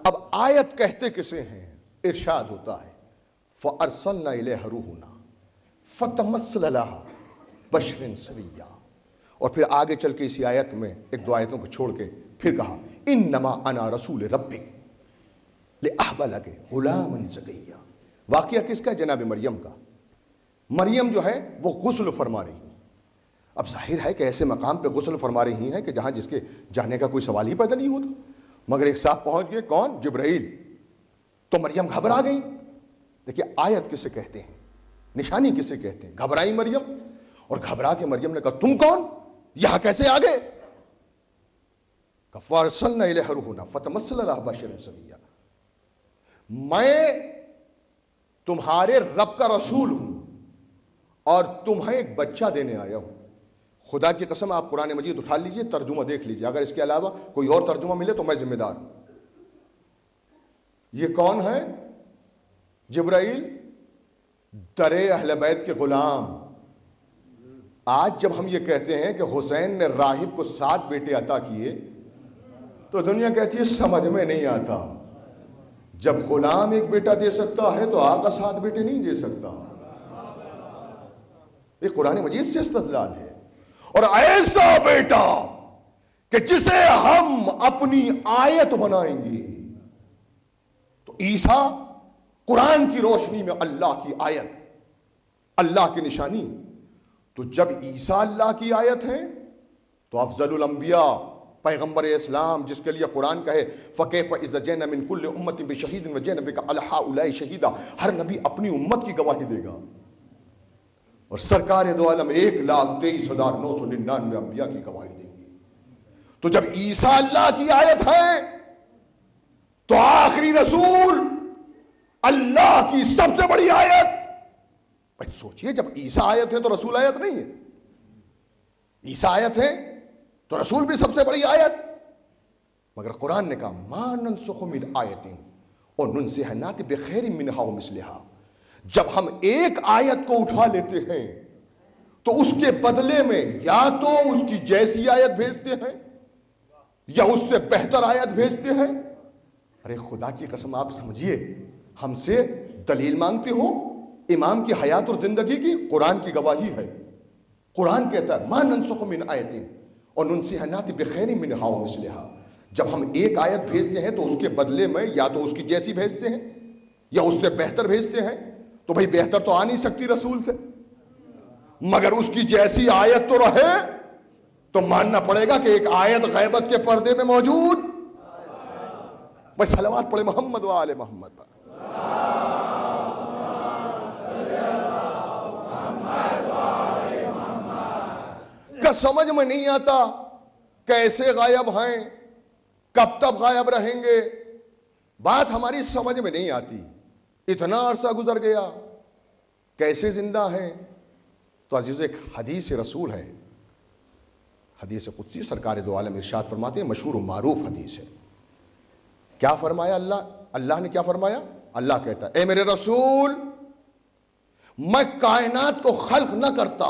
اب آیت کہتے کسے ہیں؟ ارشاد ہوتا ہے فَأَرْسَلْنَا إِلَيْهَا رُوحُنَا فَتَمَثَّلَ لَهَا بَشَرًا سَوِيًّا، اور پھر آگے چل کے اسی آیت میں ایک دو آیتوں کو چھوڑ کے پھر کہا إِنَّمَا أَنَا رَسُولِ رَبِّكَ لِأَهْبَ لَكَ غُلَامًا زَكِيًّا۔ واقعہ کس کا ہے؟ جناب مریم کا۔ مریم جو ہے وہ غسل فرما رہی ہیں۔ اب ظاہر ہے کہ ایسے مقام پہ غسل فرما رہی ہیں کہ جہاں جس کے جانے کا کوئی سوال ہی پیدا نہیں ہوتا، مگر ایک ساتھ پہنچ گئے، کون؟ جبرائیل۔ تو مریم گھبرا گئی۔ دیکھیے آیت کسے کہتے ہیں، نشانی کسے کہتے ہیں؟ گھبرائی مریم، اور گھبرا کے مریم نے کہا تم کون، یہاں کیسے آ گئے؟ فَأَرْسَلْنَا إِلَيْهَا رُوحُنَا فَتَمَثَّلَ لَهَا بَشَرًا سَوِيًّا، میں تمہارے رب کا رسول ہوں اور تمہیں ایک بچہ دینے آیا ہوں۔ خدا کی قسم آپ قرآن مجید اٹھا لیجئے، ترجمہ دیکھ لیجئے، اگر اس کے علاوہ کوئی اور ترجمہ ملے تو میں ذمہ دار ہوں۔ یہ کون ہے؟ جبرائیل، درے اہل بیت کے غلام۔ آج جب ہم یہ کہتے ہیں کہ حسین نے راہب کو 7 بیٹے عطا کیے تو دنیا کہتی ہے سمجھ میں نہیں آتا، جب غلام ایک بیٹا دے سکتا ہے تو آقا 7 بیٹے نہیں دے سکتا۔ یہ قرآن مجید سے استدلال ہے۔ اور ایسا بیٹا کہ جسے ہم اپنی آیت بنائیں گے، تو عیسیٰ قرآن کی روشنی میں اللہ کی آیت، اللہ کی نشانی۔ تو جب عیسیٰ اللہ کی آیت ہے تو افضل الانبیاء، پیغمبر اسلام جس کے لیے قرآن کہے فَكَيْفَ إِذَا جِئْنَا مِن كُلِّ أُمَّةٍ بِشَهِيدٍ وَجِئْنَا بِكَ عَلَىٰ هَٰؤُلَاءِ شَهِيدًا، ہر نبی اپنی امت کی گواہی دے گا، اور سرکار دو عالم 1,23,999 انبیاء کی گواہی دیں گے۔ تو جب عیسیٰ اللہ کی آیت ہے تو آخری رسول اللہ کی سب سے بڑی آیت۔ بھائی سوچئے، جب عیسیٰ آیت ہے تو رسول آیت نہیں ہے؟ عیسیٰ آیت ہے تو رسول بھی سب سے بڑی آیت، مگر قرآن نے کہا مَا نَنْسُخُ مِنْ آیَةٍ وَنُنْسِهَا نَأْتِ بِخَيْرٍ مِنْهَا وَمِثْلِهَا۔ جب ہم ایک آیت کو اٹھا لیتے ہیں تو اس کے بدلے میں یا تو اس کی جیسی آیت بھیجتے ہیں یا اس سے بہتر آیت بھیجتے ہیں۔ ارے خدا کی قسم آپ سمجھیے، ہم سے دلیل مانگتے ہو؟ امام کی حیات اور زندگی کی قرآن کی گواہی ہے۔ قرآن کہتا ہے مَا نَنْسُخُ مِنْ آیَةٍ وَنُنْسِهَا نَأْتِ بِخَيْرٍ مِنْهَا وَمِثْلِهَا۔ جب ہم ایک آیت بھیجتے ہیں تو اس کے بدلے میں یا تو اس کی جیسی بھیجتے ہیں یا اس سے بہتر بھیجتے ہیں۔ تو بھئی بہتر تو آ نہیں سکتی رسول سے، مگر اس کی جیسی آیت تو رہے تو ماننا پڑے گا کہ ایک آیت غیبت کے پردے میں موجود۔ بس صلوات پڑھے محمد و آل محمد پر۔ کا سمجھ میں نہیں آتا کیسے غائب ہیں، کب تک غائب رہیں گے، بات ہماری سمجھ میں نہیں آتی۔ اتنا عرصہ گزر گیا، کیسے زندہ ہیں؟ تو عزیز ایک حدیث رسول ہے، حدیث قدسی، سرکار دو عالم ارشاد فرماتے ہیں، مشہور و معروف حدیث ہے۔ کیا فرمایا اللہ نے کیا فرمایا؟ اللہ کہتا ہے اے میرے رسول، میں کائنات کو خلق نہ کرتا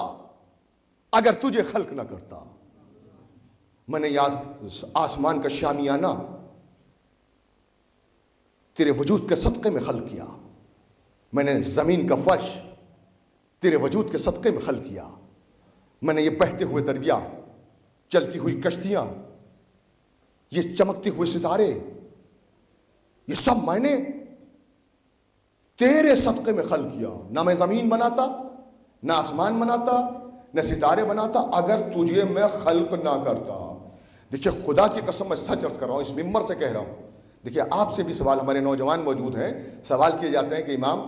اگر تجھے خلق نہ کرتا۔ میں نے آسمان کا شامیانہ تیرے وجود کے صدقے میں خلق کیا، میں نے زمین کا فرش تیرے وجود کے صدقے میں خلق کیا، میں نے یہ بہتے ہوئے دریا، چلتی ہوئی کشتیاں، یہ چمکتے ہوئے ستارے، یہ سب میں نے تیرے صدقے میں خلق کیا۔ نہ میں زمین بناتا، نہ آسمان بناتا، نہ ستارے بناتا اگر تجھے میں خلق نہ کرتا. دیکھیے خدا کی قسم میں سچ عرض کر رہا ہوں، اس ممبر سے کہہ رہا ہوں. دیکھیے آپ سے بھی سوال، ہمارے نوجوان موجود ہیں، سوال کیے جاتے ہیں کہ امام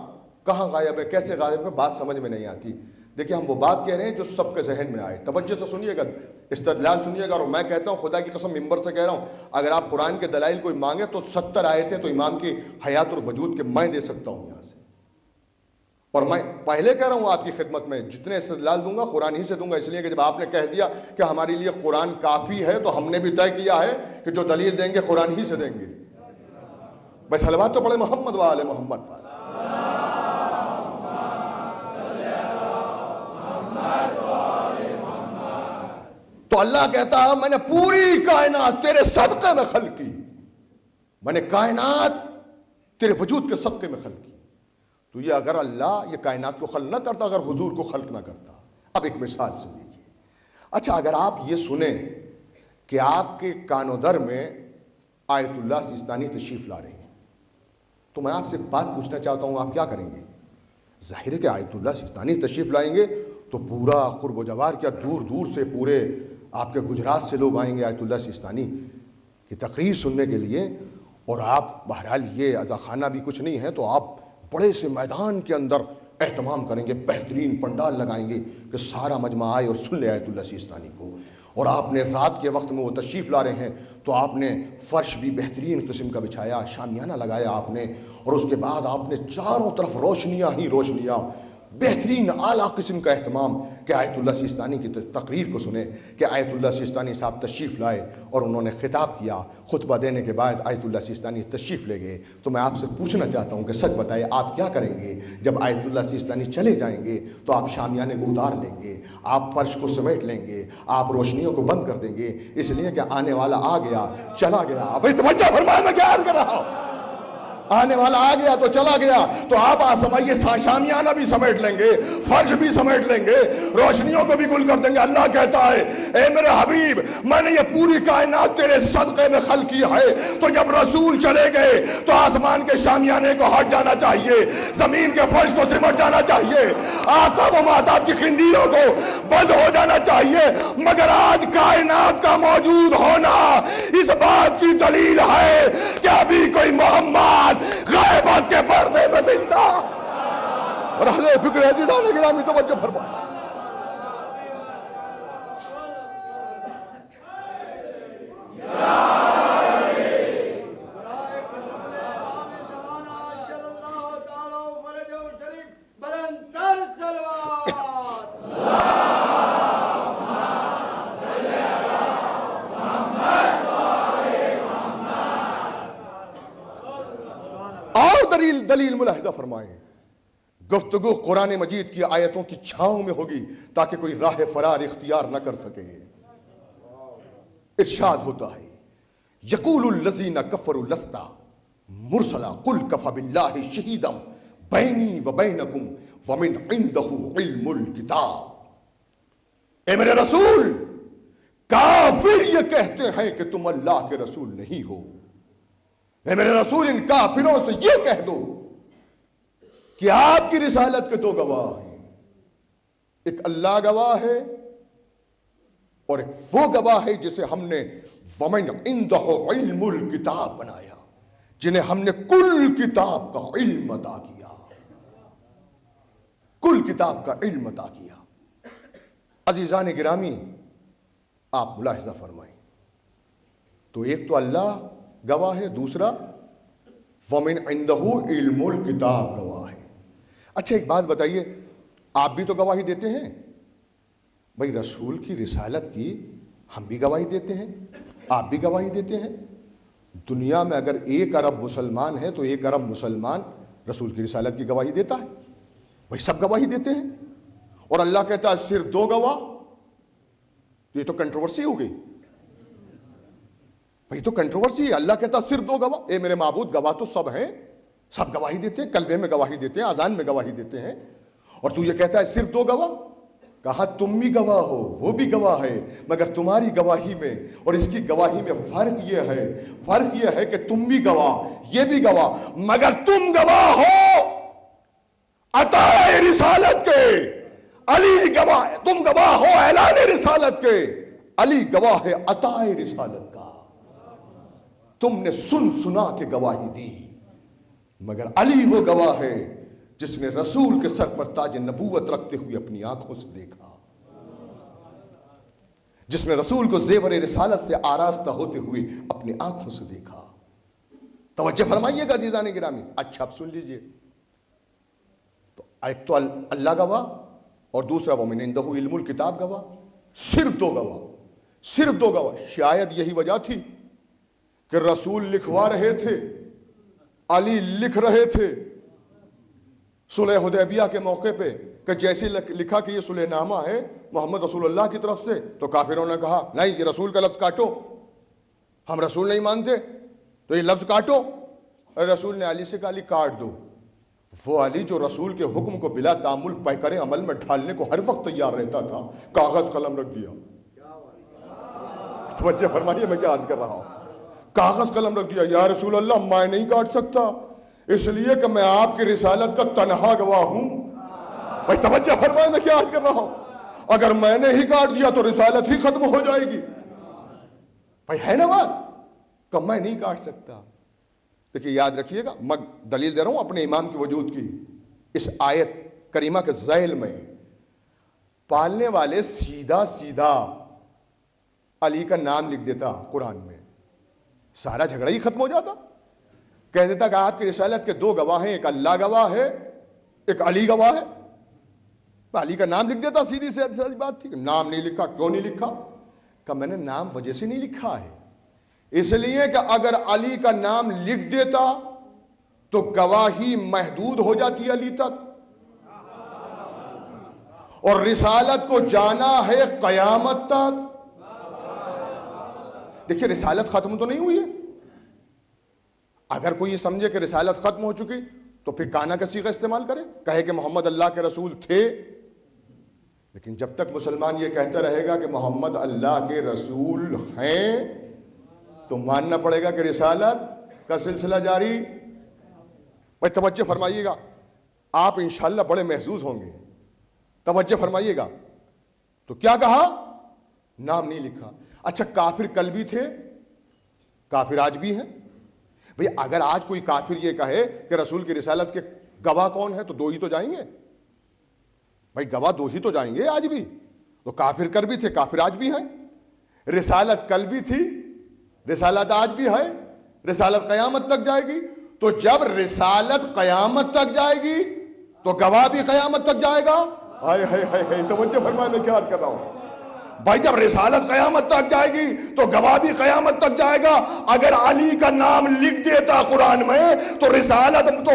کہاں غائب ہے، کیسے غائب ہے، بات سمجھ میں نہیں آتی. دیکھیے ہم وہ بات کہہ رہے ہیں جو سب کے ذہن میں آئے. توجہ سے سنیے گا، استدلال سنیے گا. اور میں کہتا ہوں خدا کی قسم ممبر سے کہہ رہا ہوں، اگر آپ قرآن کے دلائل کوئی مانگے تو 70 آیتیں تو امام کی حیات اور وجود کے میں دے سکتا ہوں یہاں سے. اور میں پہلے کہہ رہا ہوں آپ کی خدمت میں جتنے استدلال دوں گا قرآن ہی سے دوں گا، اس لیے کہ جب آپ نے کہہ دیا کہ ہمارے لیے قرآن کافی ہے تو ہم نے بھی طے کیا ہے کہ جو دلیل دیں گے قرآن ہی سے دیں گے. بس صلوات تو پڑھے محمد و آل محمد پر. تو اللہ کہتا ہے میں نے پوری کائنات تیرے صدقے میں خلق کی، میں نے کائنات تیرے وجود کے صدقے میں خلق کی. تو یہ اگر اللہ یہ کائنات کو خلق نہ کرتا، اگر حضور کو خلق نہ کرتا. اب ایک مثال سن لیجیے. اچھا اگر آپ یہ سنیں کہ آپ کے کان و در میں آیت اللہ سیستانی تشریف لا رہے ہیں تو میں آپ سے بات پوچھنا چاہتا ہوں آپ کیا کریں گے؟ ظاہر ہے کہ آیت اللہ سیستانی تشریف لائیں گے تو پورا قرب و جوار کیا دور دور سے پورے آپ کے گجرات سے لوگ آئیں گے آیت اللہ سیستانی کی تقریر سننے کے لیے. اور آپ بہرحال یہ عزاخانہ بھی کچھ نہیں ہے تو آپ بڑے سے میدان کے اندر اہتمام کریں گے، بہترین پنڈال لگائیں گے کہ سارا مجمع آئے اور سن لے آیت اللہ سیستانی کو. اور آپ نے رات کے وقت میں وہ تشریف لا رہے ہیں تو آپ نے فرش بھی بہترین قسم کا بچھایا، شامیانہ لگایا آپ نے، اور اس کے بعد آپ نے چاروں طرف روشنیاں ہی روشنیاں، بہترین اعلیٰ قسم کا اہتمام کہ آیت اللہ سیستانی کی تقریر کو سنیں. کہ آیت اللہ سیستانی صاحب تشریف لائے اور انہوں نے خطاب کیا، خطبہ دینے کے بعد آیت اللہ سیستانی تشریف لے گئے. تو میں آپ سے پوچھنا چاہتا ہوں کہ سچ بتائیں آپ کیا کریں گے جب آیت اللہ سیستانی چلے جائیں گے؟ تو آپ شامیانے کو اتار لیں گے، آپ فرش کو سمیٹ لیں گے، آپ روشنیوں کو بند کر دیں گے، اس لیے کہ آنے والا آ گیا چلا گیا. اب توجہ فرمائیں میں کیا عرض کر رہا ہوں، آنے والا آ گیا تو چلا گیا. تو آپ آسمائیے شامیانہ بھی سمیٹ لیں گے، فرش بھی سمیٹ لیں گے، روشنیوں کو بھی گل کر دیں گے. اللہ کہتا ہے اے میرے حبیب میں نے یہ پوری کائنات تیرے صدقے میں خلق کی ہے. تو جب رسول چلے گئے تو آسمان کے شامیانے کو ہٹ جانا چاہیے، زمین کے فرش کو سمٹ جانا چاہیے، آقا و ماداب کی خندیوں کو بند ہو جانا چاہیے. مگر آج کائنات کا موجود ہونا اس بات کی دلیل ہے کہ ابھی کوئی محمد غائبات کے پردے میں زندہ. اور اہل فکر عزیزان گرامی توجہ فرمائیں. دلیل ملاحظہ فرمائیں. گفتگو قرآن مجید کی آیتوں کی چھاؤں میں ہوگی تاکہ کوئی راہ فرار اختیار نہ کر سکے. ارشاد ہوتا ہے یقول الذین کفروا لست مرسلا قل کفی باللہ شہیدا بینی و بینکم ومن عنده علم الکتاب. اے میرے رسول کافر یہ کہتے ہیں کہ تم اللہ کے رسول نہیں ہو. اے میرے رسول ان کافروں سے یہ کہہ دو کہ آپ کی رسالت کے دو گواہ ہیں، ایک اللہ گواہ ہے اور ایک وہ گواہ ہے جسے ہم نے ومن عنده علم الکتاب بنایا، جنہیں ہم نے کل کتاب کا علم عطا کیا، کل کتاب کا علم عطا کیا. عزیزان گرامی آپ ملاحظہ فرمائیں. تو ایک تو اللہ گواہ ہے، دوسرا ومن عنده علم الکتاب گواہ ہے. اچھا ایک بات بتائیے، آپ بھی تو گواہی دیتے ہیں بھائی، رسول کی رسالت کی ہم بھی گواہی دیتے ہیں، آپ بھی گواہی دیتے ہیں. دنیا میں اگر 1 ارب مسلمان ہے تو 1 ارب مسلمان رسول کی رسالت کی گواہی دیتا ہے بھائی، سب گواہی دیتے ہیں. اور اللہ کہتا ہے صرف 2 گواہ. یہ تو کنٹروورسی ہو گئی بھائی، تو کنٹروورسی ہے. اللہ کہتا صرف 2 گواہ. اے میرے معبود گواہ تو سب ہیں، سب گواہی دیتے ہیں، کلمے میں گواہی دیتے ہیں، اذان میں گواہی دیتے ہیں، اور تو یہ کہتا ہے صرف 2 گواہ. کہا تم بھی گواہ ہو، وہ بھی گواہ ہے، مگر تمہاری گواہی میں اور اس کی گواہی میں فرق یہ ہے کہ تم بھی گواہ، یہ بھی گواہ، مگر تم گواہ ہو عطا رسالت کے، علی گواہ ہے، تم گواہ ہو اعلان رسالت کے، علی گواہ ہے عطا رسالت کا، تم نے سن سنا کے گواہی دی، مگر علی وہ گواہ ہے جس نے رسول کے سر پر تاج نبوت رکھتے ہوئے اپنی آنکھوں سے دیکھا، جس نے رسول کو زیور رسالت سے آراستہ ہوتے ہوئے اپنی آنکھوں سے دیکھا۔ توجہ فرمائیے گا عزیزان گرامی، اچھا اب سن لیجئے، تو ایک تو اللہ گواہ اور دوسرا ومن عنده علم الکتاب گواہ، صرف دو گواہ، صرف دو گواہ۔ شاید یہی وجہ تھی کہ رسول لکھوا رہے تھے، علی لکھ رہے تھے صلح حدیبیہ کے موقع پہ، کہ جیسے لکھا کہ یہ صلح نامہ ہے محمد رسول اللہ کی طرف سے، تو کافروں نے کہا نہیں یہ رسول کا لفظ کاٹو، ہم رسول نہیں مانتے تو یہ لفظ کاٹو، اور رسول نے علی سے کہا علی کاٹ دو۔ وہ علی جو رسول کے حکم کو بلا تعامل پیکر عمل میں ڈھالنے کو ہر وقت تیار رہتا تھا، کاغذ قلم رکھ دیا۔ توجہ فرمائیے میں کیا عرض کر رہا ہوں، کاغذ قلم رکھ دیا، یا رسول اللہ میں نہیں کاٹ سکتا، اس لیے کہ میں آپ کی رسالت کا تنہا گواہ ہوں۔ بھائی توجہ فرمائے میں کیا عرض کر رہا ہوں، اگر میں نے ہی کاٹ دیا تو رسالت ہی ختم ہو جائے گی۔ بھائی ہے نا بات کہ میں نہیں کاٹ سکتا۔ دیکھیے یاد رکھیے گا، میں دلیل دے رہا ہوں اپنے امام کے وجود کی، اس آیت کریمہ کے ذیل میں پالنے والے سیدھا سیدھا علی کا نام لکھ دیتا قرآن میں، سارا جھگڑا ہی ختم ہو جاتا، کہہ دیتا کہ آپ کی رسالت کے دو گواہ ہیں، ایک اللہ گواہ ہے ایک علی گواہ ہے، علی کا نام لکھ دیتا، سیدھی سی بات تھی۔ نام نہیں لکھا، کیوں نہیں لکھا؟ کہ میں نے نام وجہ سے نہیں لکھا ہے، اس لیے کہ اگر علی کا نام لکھ دیتا تو گواہی محدود ہو جاتی علی تک، اور رسالت کو جانا ہے قیامت تک۔ دیکھیے رسالت ختم تو نہیں ہوئی ہے، اگر کوئی یہ سمجھے کہ رسالت ختم ہو چکی تو پھر کانا کا صیغہ استعمال کرے، کہے کہ محمد اللہ کے رسول تھے، لیکن جب تک مسلمان یہ کہتا رہے گا کہ محمد اللہ کے رسول ہیں تو ماننا پڑے گا کہ رسالت کا سلسلہ جاری۔ بھائی توجہ فرمائیے گا، آپ انشاءاللہ بڑے محظوظ ہوں گے، توجہ فرمائیے گا۔ تو کیا کہا؟ نام نہیں لکھا۔ اچھا کافر کل بھی تھے، کافر آج بھی ہیں۔ بھئی اگر آج کوئی کافر یہ کہے کہ رسول کی رسالت کے گواہ کون ہے تو دو ہی تو جائیں گے، بھئی گواہ دو ہی تو جائیں گے آج بھی، تو کافر کل بھی تھے، کافر آج بھی ہیں، رسالت کل بھی تھی، رسالت آج بھی ہے، رسالت قیامت تک جائے گی۔ تو جب رسالت قیامت تک جائے گی تو گواہ بھی قیامت تک جائے گا۔ ہائے ہائے ہائے ہائے، توجہ فرمائے میں کیا کر رہا ہوں۔ بھائی جب رسالت قیامت تک جائے گی تو گواہ بھی قیامت تک جائے گا۔ اگر علی کا نام لکھ دیتا قرآن میں تو رسالت تو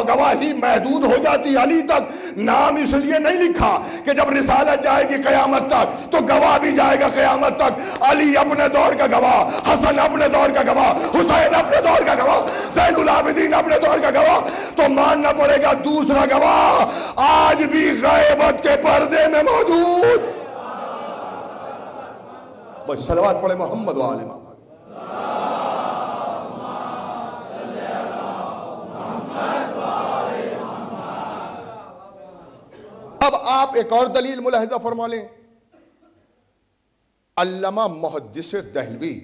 گواہی محدود ہو جاتی علی تک۔ نام اس لیے نہیں لکھا کہ جب رسالت جائے گی قیامت تک تو گواہ بھی جائے گا قیامت تک۔ علی اپنے دور کا گواہ، حسن اپنے دور کا گواہ، حسین اپنے دور کا گواہ، زین العابدین اپنے دور کا گواہ، تو ماننا پڑے گا دوسرا گواہ آج بھی غیبت کے پردے میں موجود۔ بس صلوات پڑھے محمد و آل محمد۔ اب آپ ایک اور دلیل ملاحظہ فرما لیں، علامہ محدث دہلوی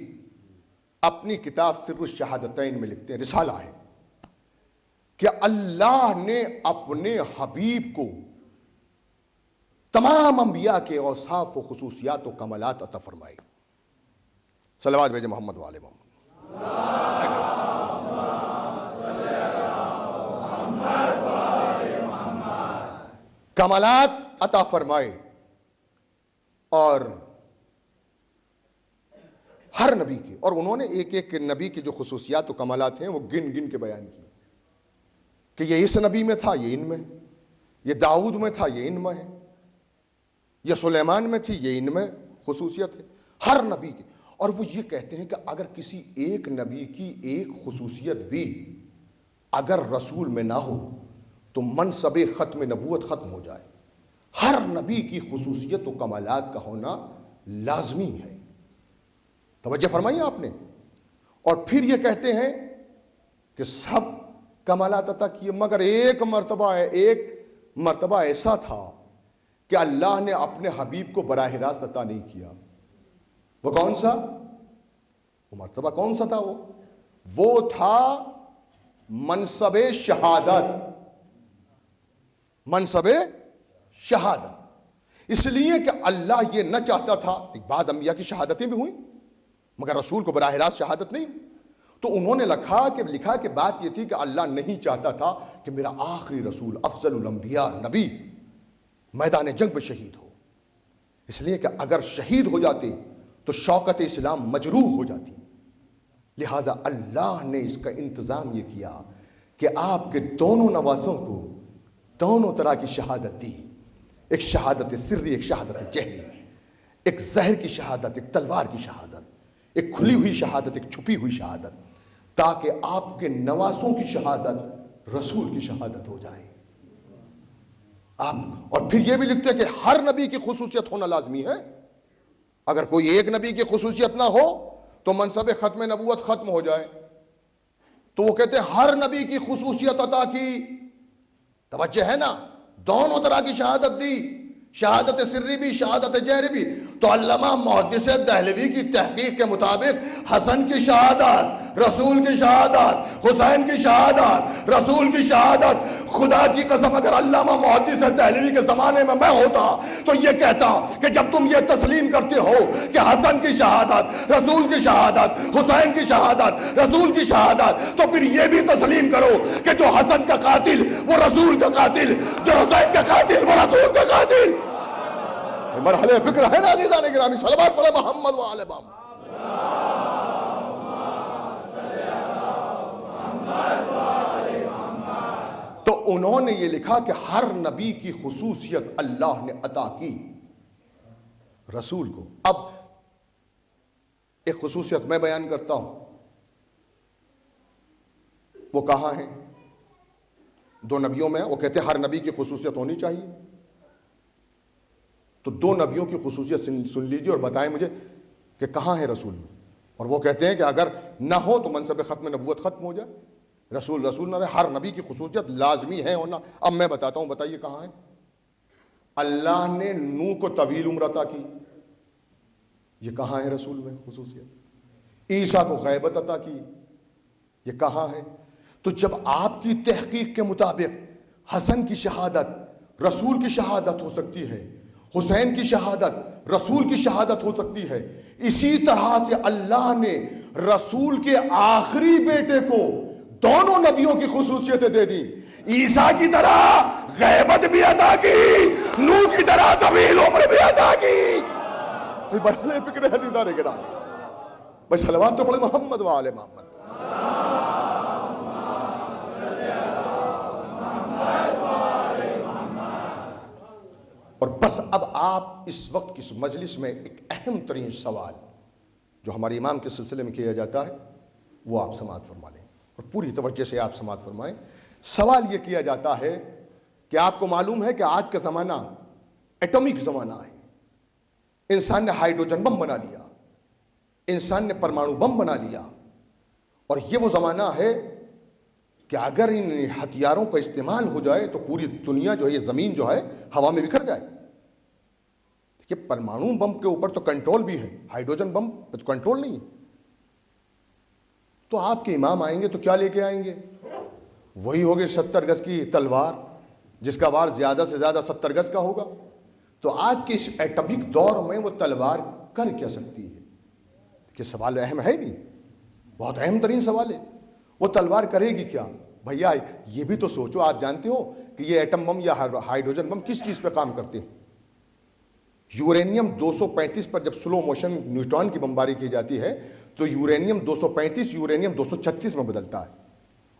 اپنی کتاب سر الشہادتین میں لکھتے ہیں، رسالہ ہے، کہ اللہ نے اپنے حبیب کو تمام انبیاء کے اوصاف و خصوصیات و کمالات عطا فرمائی۔ صلوات بھیجے محمد و آل محمد۔ کمالات عطا فرمائے، اور ہر نبی کی، اور انہوں نے ایک ایک نبی کی جو خصوصیات و کمالات ہیں وہ گن گن کے بیان کی، کہ یہ اس نبی میں تھا یہ ان میں، یہ داؤد میں تھا یہ ان میں ہے، یہ سلیمان میں تھی یہ ان میں خصوصیت ہے، ہر نبی کی۔ اور وہ یہ کہتے ہیں کہ اگر کسی ایک نبی کی ایک خصوصیت بھی اگر رسول میں نہ ہو تو منصب ختم نبوت ختم ہو جائے۔ ہر نبی کی خصوصیت و کمالات کا ہونا لازمی ہے، توجہ فرمائیے آپ نے۔ اور پھر یہ کہتے ہیں کہ سب کمالات عطا کیے، مگر ایک مرتبہ ایسا تھا کہ اللہ نے اپنے حبیب کو براہ راست عطا نہیں کیا، وہ کون سا؟ وہ مرتبہ کون سا تھا؟ وہ تھا منصب شہادت، منصب شہادت۔ اس لیے کہ اللہ یہ نہ چاہتا تھا، ایک بعض انبیاء کی شہادتیں بھی ہوئیں مگر رسول کو براہ راست شہادت نہیں، تو انہوں نے لکھا کہ بات یہ تھی کہ اللہ نہیں چاہتا تھا کہ میرا آخری رسول افضل الانبیاء نبی میدان جنگ میں شہید ہو، اس لیے کہ اگر شہید ہو جاتے تو شوکت اسلام مجروح ہو جاتی، لہٰذا اللہ نے اس کا انتظام یہ کیا کہ آپ کے دونوں نواسوں کو دونوں طرح کی شہادت دی، ایک شہادت سری، ایک شہادت جہری، ایک زہر کی شہادت، ایک تلوار کی شہادت، ایک کھلی ہوئی شہادت، ایک چھپی ہوئی شہادت، تاکہ آپ کے نواسوں کی شہادت رسول کی شہادت ہو جائے۔ آپ اور پھر یہ بھی لکھتے ہیں کہ ہر نبی کی خصوصیت ہونا لازمی ہے، اگر کوئی ایک نبی کی خصوصیت نہ ہو تو منصب ختم نبوت ختم ہو جائے، تو وہ کہتے ہیں ہر نبی کی خصوصیت عطا کی، توجہ ہے نا، دونوں طرح کی شہادت دی، شہادت سری بھی شہادت جہری بھی۔ تو علامہ محدث دہلوی کی تحقیق کے مطابق حسن کی شہادت، رسول کی شہادت، حسین کی شہادت، رسول کی شہادت، خدا کی قسم اگر علامہ محدث دہلوی کے زمانے میں میں ہوتا تو یہ کہتا کہ جب تم یہ تسلیم کرتے ہو کہ حسن کی شہادت، رسول کی شہادت، حسین کی شہادت، رسول کی شہادت، تو پھر یہ بھی تسلیم کرو کہ جو حسن کا قاتل وہ رسول کا قاتل، جو حسین کا قاتل وہ رسول کا قاتل۔ مرحلے فکر ہے نا عزیزان گرامی، صلوات پڑھے محمد و آل محمد۔ تو انہوں نے یہ لکھا کہ ہر نبی کی خصوصیت اللہ نے عطا کی رسول کو۔ اب ایک خصوصیت میں بیان کرتا ہوں، وہ کہاں ہے؟ دو نبیوں میں، وہ کہتے ہیں ہر نبی کی خصوصیت ہونی چاہیے، تو دو نبیوں کی خصوصیت سن لیجئے اور بتائیں مجھے کہ کہاں ہے رسول میں۔ اور وہ کہتے ہیں کہ اگر نہ ہو تو منصب ختم نبوت ختم ہو جائے، رسول نہ رہے، ہر نبی کی خصوصیت لازمی ہے ہونا۔ اب میں بتاتا ہوں، بتائیے کہاں ہے؟ اللہ نے نوح کو طویل عمر عطا کی، یہ کہاں ہے رسول میں خصوصیت؟ عیسیٰ کو غیبت عطا کی، یہ کہاں ہے؟ تو جب آپ کی تحقیق کے مطابق حسن کی شہادت رسول کی شہادت ہو سکتی ہے، حسین کی شہادت رسول کی شہادت ہو سکتی ہے، اسی طرح سے اللہ نے رسول کے آخری بیٹے کو دونوں نبیوں کی خصوصیتیں دے دی، عیسیٰ کی طرح غیبت بھی عطا کی، نوح کی طرح طویل عمر بھی عطا کی۔ برحلِ فکر ہے عزیزان گرامی، بس صلوات تو پڑھے محمد و آل محمد۔ اور بس اب آپ اس وقت کی مجلس میں ایک اہم ترین سوال جو ہمارے امام کے سلسلے میں کیا جاتا ہے وہ آپ سماعت فرما لیں، اور پوری توجہ سے آپ سماعت فرمائیں۔ سوال یہ کیا جاتا ہے کہ آپ کو معلوم ہے کہ آج کا زمانہ ایٹمک زمانہ ہے، انسان نے ہائیڈروجن بم بنا لیا، انسان نے پرمانو بم بنا لیا، اور یہ وہ زمانہ ہے کہ اگر ان ہتھیاروں کا استعمال ہو جائے تو پوری دنیا جو ہے، یہ زمین جو ہے ہوا میں بکھر جائے۔ دیکھیے پرمانو بم کے اوپر تو کنٹرول بھی ہے، ہائیڈروجن بم پہ تو کنٹرول نہیں ہے۔ تو آپ کے امام آئیں گے تو کیا لے کے آئیں گے؟ وہی ہوگی 70 گز کی تلوار، جس کا وار زیادہ سے زیادہ 70 گز کا ہوگا۔ تو آج کے اس ایٹمک دور میں وہ تلوار کر کیا سکتی ہے؟ کہ سوال اہم ہے نہیں، بہت اہم ترین سوال ہے۔ وہ تلوار کرے گی کیا؟ بھیا یہ بھی تو سوچو، آپ جانتے ہو کہ یہ ایٹم بم یا ہائیڈروجن بم کس چیز پہ کام کرتے ہیں؟ یورینیم 235 پر جب سلو موشن نیوٹران کی بمباری کی جاتی ہے تو یورینیم 235 یورینیم 236 میں بدلتا ہے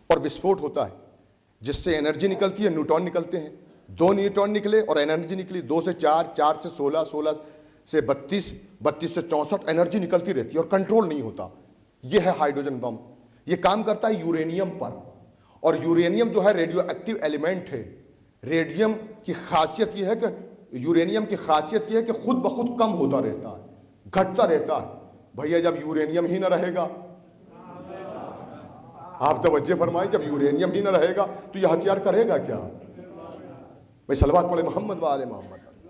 اور وسفوٹ ہوتا ہے، جس سے انرجی نکلتی ہے، نیوٹران نکلتے ہیں، 2 نیوٹران نکلے اور انرجی نکلی 2 سے 4، 4 سے 16، 16 سے 32، 32 سے 64، انرجی نکلتی رہتی ہے اور کنٹرول نہیں ہوتا۔ یہ ہے ہائیڈروجن بم، یہ کام کرتا ہے یورینیم پر، اور یورینیم جو ہے ریڈیو ایکٹیو ایلیمنٹ ہے۔ ریڈیم کی خاصیت یہ ہے کہ یورینیم کی خاصیت یہ ہے کہ خود بخود کم ہوتا رہتا ہے، گھٹتا رہتا ہے۔ بھیا جب یورینیم ہی نہ رہے گا، آپ توجہ فرمائیں، جب یورینیم ہی نہ رہے گا تو یہ ہتھیار کرے گا کیا؟ بھائی صلوات پڑھے محمد و آل محمد۔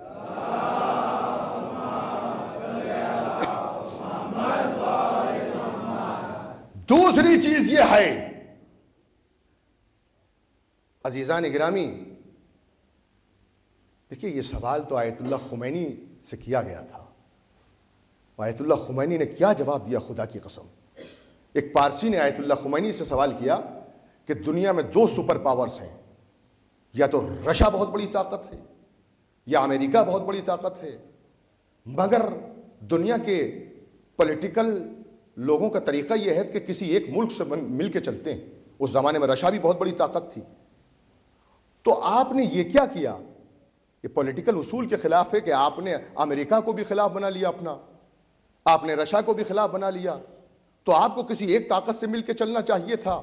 دوسری چیز یہ ہے عزیزان گرامی، دیکھیے یہ سوال تو آیت اللہ خمینی سے کیا گیا تھا. آیت اللہ خمینی نے کیا جواب دیا، خدا کی قسم. ایک پارسی نے آیت اللہ خمینی سے سوال کیا کہ دنیا میں 2 سپر پاورز ہیں، یا تو رشیا بہت بڑی طاقت ہے یا امریکہ بہت بڑی طاقت ہے، مگر دنیا کے پولیٹیکل لوگوں کا طریقہ یہ ہے کہ کسی ایک ملک سے مل کے چلتے ہیں. اس زمانے میں رشیا بھی بہت بڑی طاقت تھی. تو آپ نے یہ کیا کیا؟ یہ پولیٹیکل اصول کے خلاف ہے کہ آپ نے امریکہ کو بھی خلاف بنا لیا اپنا، آپ نے رشیا کو بھی خلاف بنا لیا. تو آپ کو کسی ایک طاقت سے مل کے چلنا چاہیے تھا.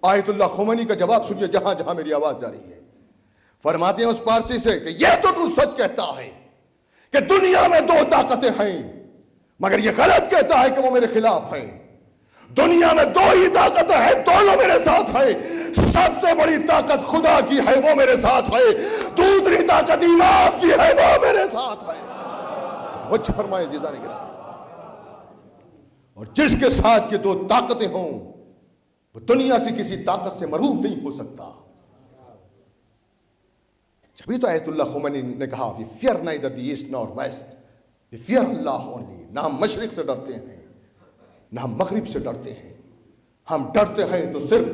آیت اللہ خمینی کا جواب سنیے جہاں جہاں میری آواز جا رہی ہے. فرماتے ہیں اس پارسی سے کہ یہ تو سچ کہتا ہے کہ دنیا میں 2 طاقتیں ہیں، مگر یہ غلط کہتا ہے کہ وہ میرے خلاف ہیں. دنیا میں 2 ہی طاقتیں ہیں، دونوں میرے ساتھ ہیں. سب سے بڑی طاقت خدا کی ہے، وہ میرے ساتھ ہے. دوسری طاقت ایمان کی ہے، وہ میرے ساتھ ہے. وجہ فرمائے جیزان گرامی. اور جس کے ساتھ یہ 2 طاقتیں ہوں وہ دنیا کی کسی طاقت سے مرعوب نہیں ہو سکتا. جبھی تو آیت اللہ خمینی نے کہا we fear neither the east nor west, we fear Allah only. نہ ہم مشرق سے ڈرتے ہیں نہ ہم مغرب سے ڈرتے ہیں، ہم ڈرتے ہیں تو صرف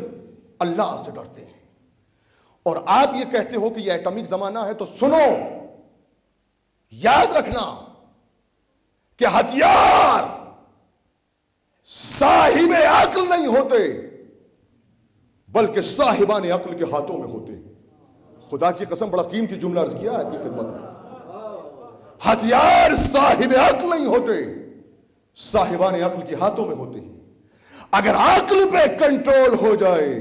اللہ سے ڈرتے ہیں. اور آپ یہ کہتے ہو کہ یہ ایٹمک زمانہ ہے، تو سنو، یاد رکھنا کہ ہتھیار صاحب عقل نہیں ہوتے بلکہ صاحبان عقل کے ہاتھوں میں ہوتے. خدا کی قسم بڑا قیمتی جملہ عرض کیا ہے آپ کی خدمت میں. ہتھیار صاحب عقل نہیں ہوتے، صاحبان عقل کے ہاتھوں میں ہوتے ہیں. اگر عقل پہ کنٹرول ہو جائے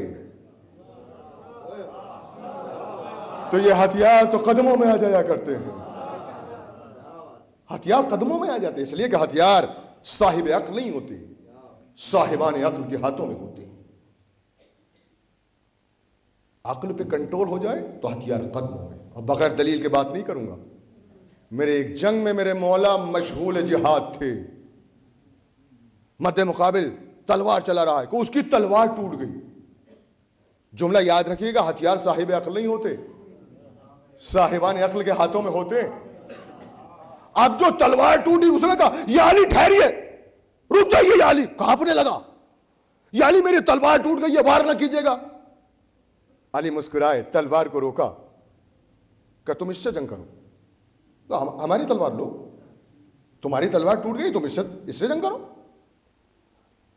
تو یہ ہتھیار تو قدموں میں آ جایا کرتے ہیں. ہتھیار قدموں میں آ جاتے ہیں، اس لیے کہ ہتھیار صاحب عقل نہیں ہوتے، صاحبان عقل کے ہاتھوں میں ہوتے ہیں. عقل پہ کنٹرول ہو جائے تو ہتھیار قدموں میں. اب بغیر دلیل کے بات نہیں کروں گا. میرے ایک جنگ میں میرے مولا مشغول جہاد تھے، مد مقابل تلوار چلا رہا ہے کہ اس کی تلوار ٹوٹ گئی. جملہ یاد رکھیے گا، ہتھیار صاحب عقل نہیں ہوتے، صاحبان عقل کے ہاتھوں میں ہوتے. اب جو تلوار ٹوٹی اس نے کہا یا علی ٹھہریے، رک جائیے. یا علی کانپنے لگا، یا علی میری تلوار ٹوٹ گئی ہے، وار نہ کیجیے گا. علی مسکرائے، تلوار کو روکا کہ تم اس سے جنگ کرو، ہماری تلوار لو. تمہاری تلوار ٹوٹ گئی، تم اس سے جنگ کرو.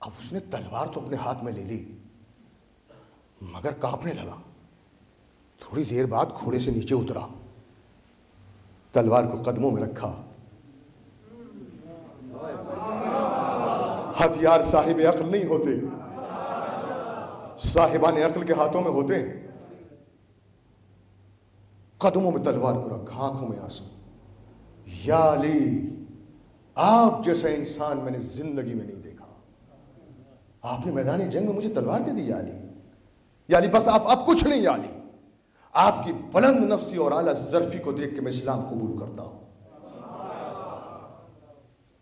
اب اس نے تلوار تو اپنے ہاتھ میں لے لی مگر کانپنے لگا. تھوڑی دیر بعد گھوڑے سے نیچے اترا، تلوار کو قدموں میں رکھا. ہتھیار صاحب عقل نہیں ہوتے، صاحبان عقل کے ہاتھوں میں ہوتے ہیں. قدموں میں تلوار کو رکھا، آنکھوں میں آنسو. یا علی آپ جیسا انسان میں نے زندگی میں نہیں دیکھا. آپ نے میدان جنگ میں مجھے تلوار دے دی. یا علی، یا علی بس آپ کچھ نہیں. یا علی آپ کی بلند نفسی اور اعلیٰ ظرفی کو دیکھ کے میں اسلام قبول کرتا ہوں.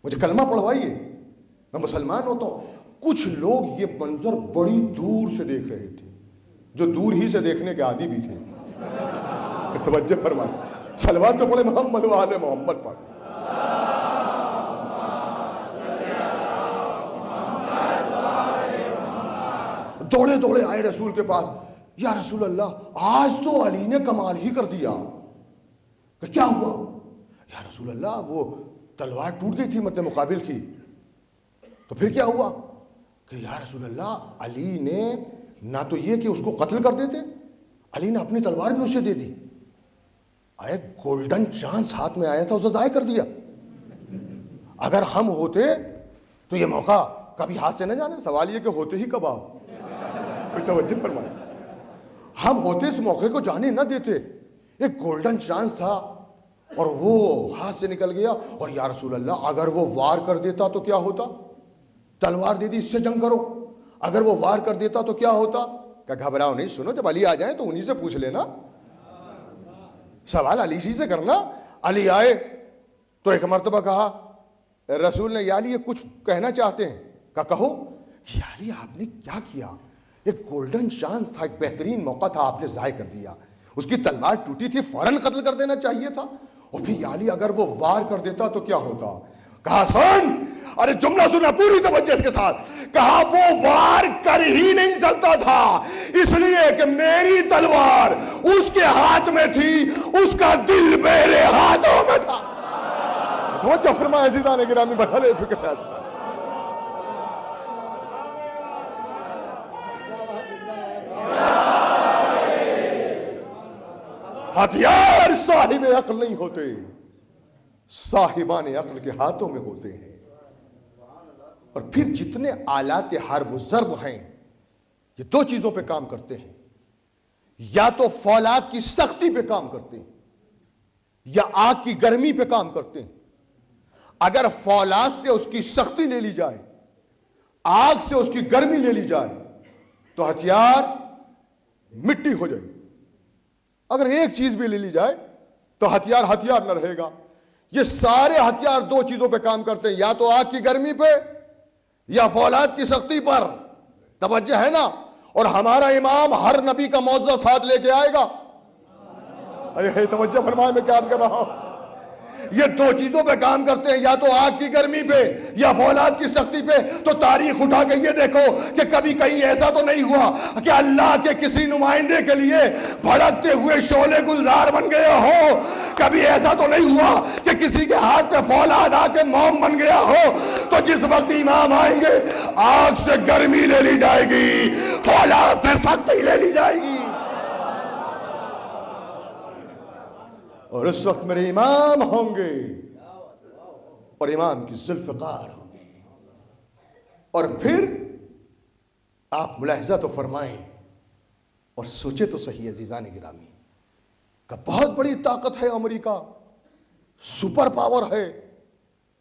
مجھے کلمہ پڑھوائیے، میں مسلمان ہوتا ہوں. کچھ لوگ یہ منظر بڑی دور سے دیکھ رہے تھے، جو دور ہی سے دیکھنے کے عادی بھی تھے. توجہ فرمائیں، صلوات تو پڑھے محمد و آل محمد پر. دوڑے دوڑے آئے رسول کے پاس. یا رسول اللہ آج تو علی نے کمال ہی کر دیا. کہ کیا ہوا؟ یا رسول اللہ وہ تلوار ٹوٹ گئی تھی مد مقابل کی. تو پھر کیا ہوا؟ کہ یا رسول اللہ علی نے نہ تو یہ کہ اس کو قتل کر دیتے، علی نے اپنی تلوار بھی اسے دے دی. ایک گولڈن چانس ہاتھ میں آیا تھا، اسے ضائع کر دیا. اگر ہم ہوتے تو یہ موقع کبھی ہاتھ سے نہ جانے. سوال یہ کہ ہوتے ہی کب آپ توجہ فرمائیں. ہم ہوتے اس موقع کو جانے نہ دیتے. ایک گولڈن چانس تھا اور وہ ہاتھ سے نکل گیا. اور یا رسول اللہ اگر وہ وار کر دیتا تو کیا ہوتا؟ تلوار دے دی، اس سے جنگ کرو. اگر وہ وار کر دیتا تو کیا ہوتا؟ کہ گھبراؤ نہیں، سنو جب علی آ جائیں تو انہی سے پوچھ لینا. سوال علی سے کرنا. علی آئے تو ایک مرتبہ کہا رسول نے، یا علی یہ کچھ کہنا چاہتے ہیں؟ کہا کہو. کہ علی آپ نے کیا کیا؟ ایک گولڈن چانس تھا، ایک بہترین موقع تھا، آپ نے ضائع کر دیا. اس کی تلوار ٹوٹی تھی، فوراً قتل کر دینا چاہیے تھا. اور پھر یا علی اگر وہ وار کر دیتا تو کیا ہوتا؟ کہا سن، ارے جملہ سنا پوری توجہ کے ساتھ. کہا وہ وار کر ہی نہیں سکتا تھا، اس لیے کہ میری تلوار اس کے ہاتھ میں تھی، اس کا دل میرے ہاتھوں میں تھا. توجہ فرمائے عزیزان گرامی، بڑھا لے فکر ہے. ہتھیار صاحب عقل نہیں ہوتے، صاحبان عقل کے ہاتھوں میں ہوتے ہیں. اور پھر جتنے آلات حرب و ضرب ہیں یہ دو چیزوں پہ کام کرتے ہیں، یا تو فولاد کی سختی پہ کام کرتے ہیں یا آگ کی گرمی پہ کام کرتے ہیں. اگر فولاد سے اس کی سختی لے لی جائے، آگ سے اس کی گرمی لے لی جائے تو ہتھیار مٹی ہو جائے. اگر ایک چیز بھی لے لی جائے تو ہتھیار ہتھیار نہ رہے گا. یہ سارے ہتھیار دو چیزوں پہ کام کرتے ہیں، یا تو آگ کی گرمی پہ یا فولاد کی سختی پر. توجہ ہے نا؟ اور ہمارا امام ہر نبی کا معجزہ ساتھ لے کے آئے گا. ارے توجہ فرمائے، میں کیا کر رہا ہوں. یہ دو چیزوں پہ کام کرتے ہیں، یا تو آگ کی گرمی پہ یا فولاد کی سختی پہ. تو تاریخ اٹھا کے یہ دیکھو کہ کبھی کہیں ایسا تو نہیں ہوا کہ اللہ کے کسی نمائندے کے لیے بھڑکتے ہوئے شعلے گلزار بن گیا ہو. کبھی ایسا تو نہیں ہوا کہ کسی کے ہاتھ پہ فولاد آ کے موم بن گیا ہو. تو جس وقت امام آئیں گے آگ سے گرمی لے لی جائے گی، فولاد سے سختی لے لی جائے گی. اور اس وقت میرے امام ہوں گے اور امام کی ذوالفقار ہوگی. اور پھر آپ ملاحظہ تو فرمائیں اور سوچے تو صحیح عزیزان گرامی کہ بہت بڑی طاقت ہے امریکہ، سپر پاور ہے.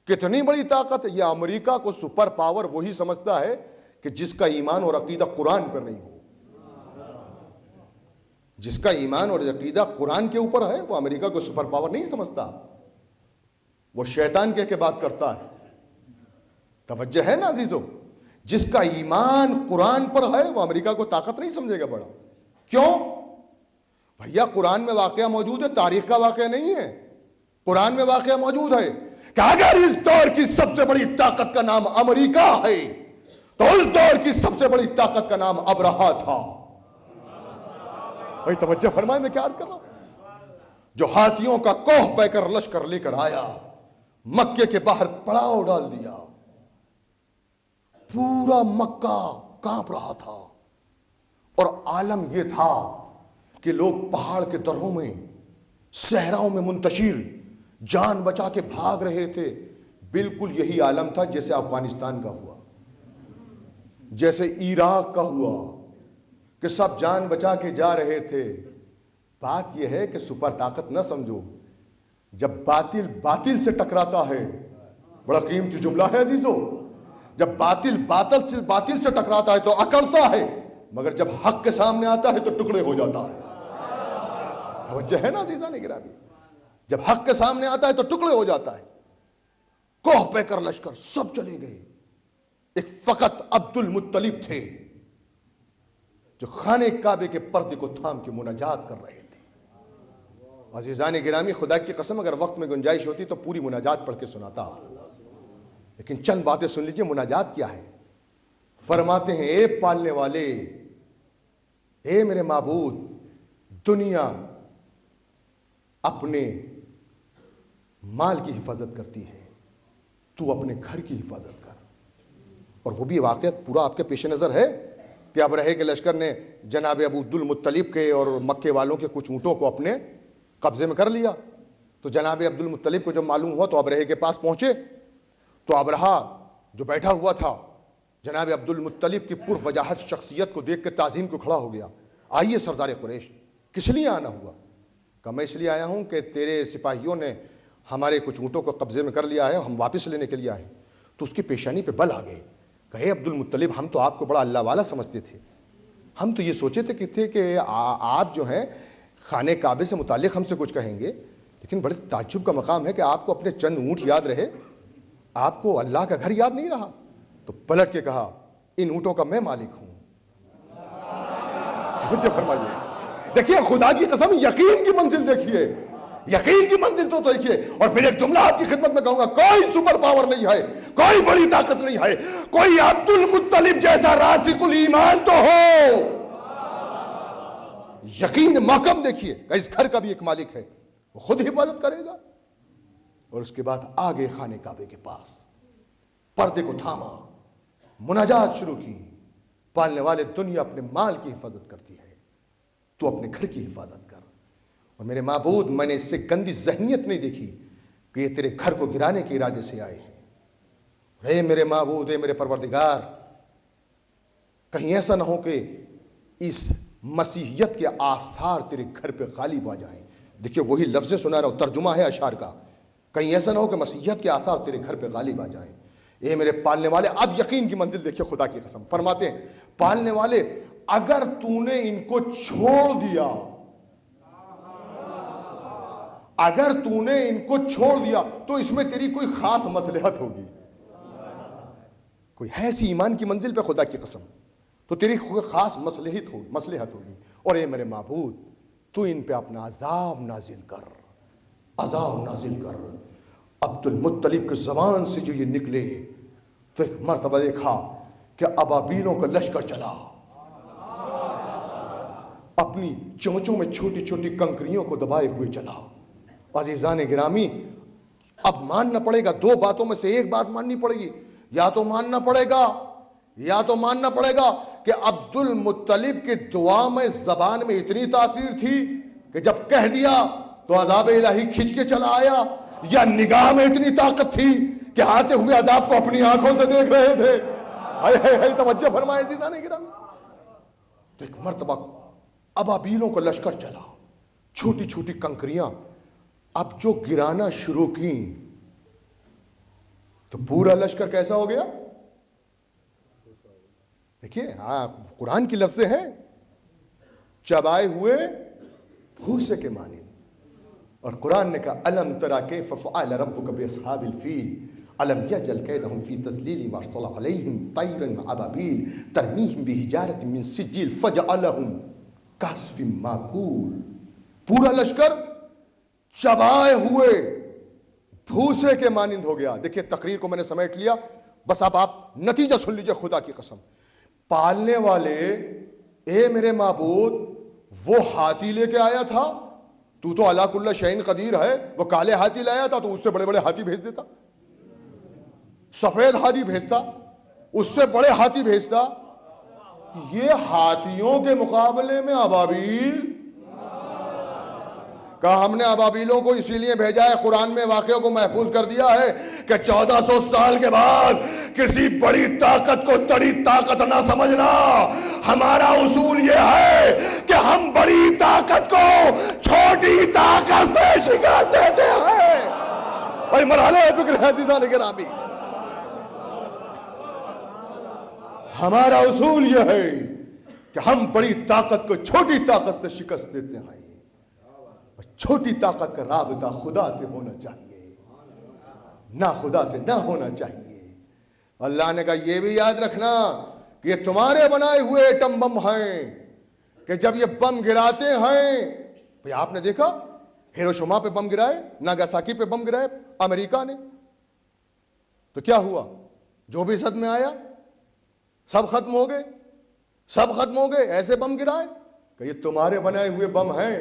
کتنی بڑی طاقت ہے؟ یہ امریکہ کو سپر پاور وہی سمجھتا ہے کہ جس کا ایمان اور عقیدہ قرآن پر نہیں ہو. جس کا ایمان اور عقیدہ قرآن کے اوپر ہے وہ امریکہ کو سپر پاور نہیں سمجھتا، وہ شیطان کہہ کے بات کرتا ہے. توجہ ہے نا عزیزو؟ جس کا ایمان قرآن پر ہے وہ امریکہ کو طاقت نہیں سمجھے گا بڑا. کیوں؟ بھیا قرآن میں واقعہ موجود ہے، تاریخ کا واقعہ نہیں ہے. قرآن میں واقعہ موجود ہے کہ اگر اس دور کی سب سے بڑی طاقت کا نام امریکہ ہے تو اس دور کی سب سے بڑی طاقت کا نام ابرہا تھا. بھائی توجہ فرمائے، میں کیا عرض کر رہا ہوں؟ جو ہاتھیوں کا کوہ پہ کر لشکر لے کر آیا، مکے کے باہر پڑاؤ ڈال دیا، پورا مکہ کانپ رہا تھا. اور عالم یہ تھا کہ لوگ پہاڑ کے دروں میں، صحراؤں میں منتشر جان بچا کے بھاگ رہے تھے. بالکل یہی عالم تھا جیسے افغانستان کا ہوا، جیسے عراق کا ہوا، کہ سب جان بچا کے جا رہے تھے. بات یہ ہے کہ سپر طاقت نہ سمجھو. جب باطل باطل سے ٹکراتا ہے، بڑا قیمتی جملہ ہے عزیزو، جب باطل باطل سے ٹکراتا ہے تو اکڑتا ہے، مگر جب حق کے سامنے آتا ہے تو ٹکڑے ہو جاتا ہے. توجہ ہے نا عزیزان گرامی؟ جب حق کے سامنے آتا ہے تو ٹکڑے ہو جاتا ہے. کوہ پہ کر لشکر سب چلے گئے، ایک فقط عبد المطلب تھے جو خانے کعبے کے پردے کو تھام کے مناجات کر رہے تھے. عزیزان گرامی خدا کی قسم اگر وقت میں گنجائش ہوتی تو پوری مناجات پڑھ کے سناتا آپ کو، لیکن چند باتیں سن لیجئے. مناجات کیا ہے؟ فرماتے ہیں اے پالنے والے، اے میرے معبود، دنیا اپنے مال کی حفاظت کرتی ہے، تو اپنے گھر کی حفاظت کر. اور وہ بھی واقعات پورا آپ کے پیش نظر ہے کہ ابرہے کے لشکر نے جناب ابو عبد المطلب کے اور مکے والوں کے کچھ اونٹوں کو اپنے قبضے میں کر لیا. تو جناب عبد المطلب کو جب معلوم ہوا تو ابرہے کے پاس پہنچے. تو ابرہا جو بیٹھا ہوا تھا جناب عبد المطلب کی پر وجاہت شخصیت کو دیکھ کے تعظیم کو کھڑا ہو گیا. آئیے سردار قریش، کس لیے آنا ہوا؟ کہ میں اس لیے آیا ہوں کہ تیرے سپاہیوں نے ہمارے کچھ اونٹوں کو قبضے میں کر لیا ہے، ہم واپس لینے کے لیے آئے. تو اس کی پیشانی پہ بل آ گئے. کہے عبد المطلب ہم تو آپ کو بڑا اللہ والا سمجھتے تھے، ہم تو یہ سوچے تھے کہ آپ جو ہیں خانہ کعبے سے متعلق ہم سے کچھ کہیں گے، لیکن بڑے تعجب کا مقام ہے کہ آپ کو اپنے چند اونٹ یاد رہے، آپ کو اللہ کا گھر یاد نہیں رہا. تو پلٹ کے کہا ان اونٹوں کا میں مالک ہوں. مجھے فرمائیے, دیکھیے خدا کی قسم, یقین کی منزل دیکھیے, یقین کی منزل تو دیکھیے. اور پھر ایک جملہ آپ کی خدمت میں کہوں گا, کوئی سپر پاور نہیں ہے, کوئی بڑی طاقت نہیں ہے, کوئی عبد المطلب جیسا راسخ الایمان تو ہو. یقین محکم دیکھیے کہ اس گھر کا بھی ایک مالک ہے, وہ خود حفاظت کرے گا. اور اس کے بعد آگے خانے کعبے کے پاس پردے کو تھاما, مناجات شروع کی. پالنے والے دنیا اپنے مال کی حفاظت کرتی ہے, تو اپنے گھر کی حفاظت کر. اور میرے معبود, میں نے اس سے گندی ذہنیت نہیں دیکھی کہ یہ تیرے گھر کو گرانے کے ارادے سے آئے ہیں. اے میرے معبود, اے میرے پروردگار, کہیں ایسا نہ ہو کہ اس مسیحیت کے آثار تیرے گھر پہ غالب آ جائیں. دیکھیے وہی لفظ سنا رہا ہوں, ترجمہ ہے اشعار کا. کہیں ایسا نہ ہو کہ مسیحیت کے آثار تیرے گھر پہ غالب آ جائیں. اے میرے پالنے والے, اب یقین کی منزل دیکھیے خدا کی قسم. فرماتے ہیں پالنے والے, اگر تو نے ان کو چھوڑ دیا, اگر تو نے ان کو چھوڑ دیا تو اس میں تیری کوئی خاص مصلحت ہوگی. کوئی ہے ایسی ایمان کی منزل پہ خدا کی قسم, تو تیری کوئی خاص مصلحت ہوگی. اور اے میرے معبود, تو ان پہ اپنا عذاب نازل کر, عذاب نازل کر. عبد المطلب کی زبان سے جو یہ نکلے تو ایک مرتبہ دیکھا کہ ابابیلوں کا لشکر چلا, اپنی چونچوں میں چھوٹی چھوٹی کنکریوں کو دبائے ہوئے چلا. عزیزان گرامی, اب ماننا پڑے گا, دو باتوں میں سے ایک بات ماننی پڑے گی. یا تو ماننا پڑے گا کہ عبد المطلب کی دعا میں زبان میں اتنی تاثیر تھی کہ جب کہہ دیا تو عذاب الہی کھچ کے چلا آیا, یا نگاہ میں اتنی طاقت تھی کہ آتے ہوئے عذاب کو اپنی آنکھوں سے دیکھ رہے تھے. توجہ فرمائے عزیزان گرامی. تو ایک مرتبہ ابابیلوں کا لشکر چلا, چھوٹی چھوٹی کنکریاں اب جو گرانا شروع کی تو پورا لشکر کیسا ہو گیا. دیکھیے ہاں, قرآن کی لفظیں ہیں, چبائے ہوئے بھوسے کے معنی. اور قرآن نے کہا الم تری کیف فعل ربک باصحاب الفیل الم یجعل کیدہم فی تضلیل وارسل علیہم طیرا ابابیل ترمیہم بحجارۃ من سجیل فجعلہم کعصف مأکول. پورا لشکر چبائے ہوئے بھوسے کے مانند ہو گیا. دیکھیے تقریر کو میں نے سمیٹ لیا, بس اب آپ نتیجہ سن لیجئے خدا کی قسم. پالنے والے, اے میرے معبود, وہ ہاتھی لے کے آیا تھا, تو علی کل شیء قدیر ہے, وہ کالے ہاتھی لایا تھا تو اس سے بڑے بڑے ہاتھی بھیج دیتا, سفید ہاتھی بھیجتا, اس سے بڑے ہاتھی بھیجتا. یہ ہاتھیوں کے مقابلے میں ابابیل. کہا ہم نے ابابیلوں کو اسی لیے بھیجا ہے, قرآن میں واقعوں کو محفوظ کر دیا ہے کہ 1400 سال کے بعد کسی بڑی طاقت کو تڑی طاقت نہ سمجھنا. ہمارا اصول یہ ہے کہ ہم بڑی طاقت کو چھوٹی طاقت سے شکست دیتے ہیں. بھائی مرحلہ فکر ہے عزیزان گرامی, ہمارا اصول یہ ہے کہ ہم بڑی طاقت کو چھوٹی طاقت سے شکست دیتے ہیں. چھوٹی طاقت کا رابطہ خدا سے ہونا چاہیے, نہ خدا سے نہ ہونا چاہیے. اللہ نے کہا یہ بھی یاد رکھنا کہ یہ تمہارے بنائے ہوئے ایٹم بم ہیں, کہ جب یہ بم گراتے ہیں, بھئی آپ نے دیکھا ہیروشیما پہ بم گرائے, ناگاساکی پہ بم گرائے امریکہ نے, تو کیا ہوا؟ جو بھی صد میں آیا سب ختم ہو گئے. ایسے بم گرائے کہ یہ تمہارے بنائے ہوئے بم ہیں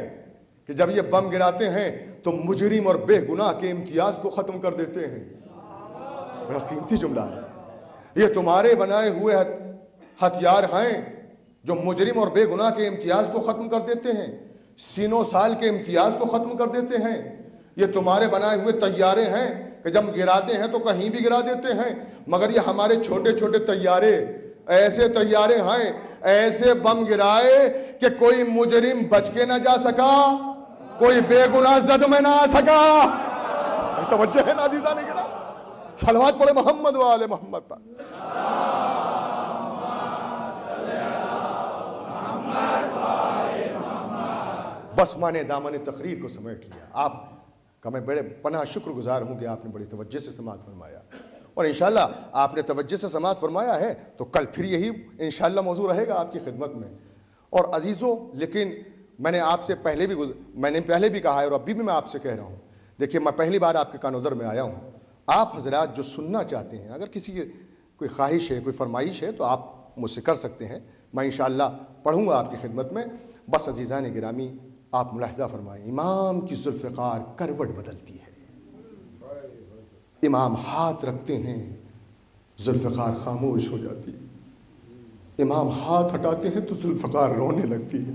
کہ جب یہ بم گراتے ہیں تو مجرم اور بے گناہ کے امتیاز کو ختم کر دیتے ہیں. بڑا قیمتی جملہ ہے. یہ تمہارے بنائے ہوئے ہتھیار ہیں جو مجرم اور بے گناہ کے امتیاز کو ختم کر دیتے ہیں, سینوں سال کے امتیاز کو ختم کر دیتے ہیں. یہ تمہارے بنائے ہوئے طیارے ہیں کہ جب گراتے ہیں تو کہیں بھی گرا دیتے ہیں. مگر یہ ہمارے چھوٹے چھوٹے طیارے, ایسے طیارے ہیں, ایسے بم گرائے کہ کوئی مجرم بچ کے نہ جا سکا, کوئی بے گناہ زد میں نہ آ سکا. توجہ ہے نا عزیزان گرامی, صلوات پڑھے محمد و آل محمد پر. بس میں نے دامن تقریر کو سمیٹ لیا. آپ کا میں بڑے پناہ شکر گزار ہوں کہ آپ نے بڑی توجہ سے سماعت فرمایا. اور انشاءاللہ آپ نے توجہ سے سماعت فرمایا ہے تو کل پھر یہی انشاءاللہ موضوع رہے گا آپ کی خدمت میں۔ اور عزیزوں، لیکن میں نے آپ سے پہلے بھی کہا ہے اور ابھی بھی میں آپ سے کہہ رہا ہوں، دیکھیے میں پہلی بار آپ کے کانودر میں آیا ہوں۔ آپ حضرات جو سننا چاہتے ہیں، اگر کسی کی کوئی خواہش ہے، کوئی فرمائش ہے تو آپ مجھ سے کر سکتے ہیں، میں انشاءاللہ پڑھوں گا آپ کی خدمت میں۔ بس عزیزان گرامی، آپ ملاحظہ فرمائیں، امام کی ذوالفقار کروٹ بدلتی ہے، امام ہاتھ رکھتے ہیں، ذوالفقار خاموش ہو جاتی ہے، امام ہاتھ ہٹاتے ہیں تو ذوالفقار رونے لگتی ہے،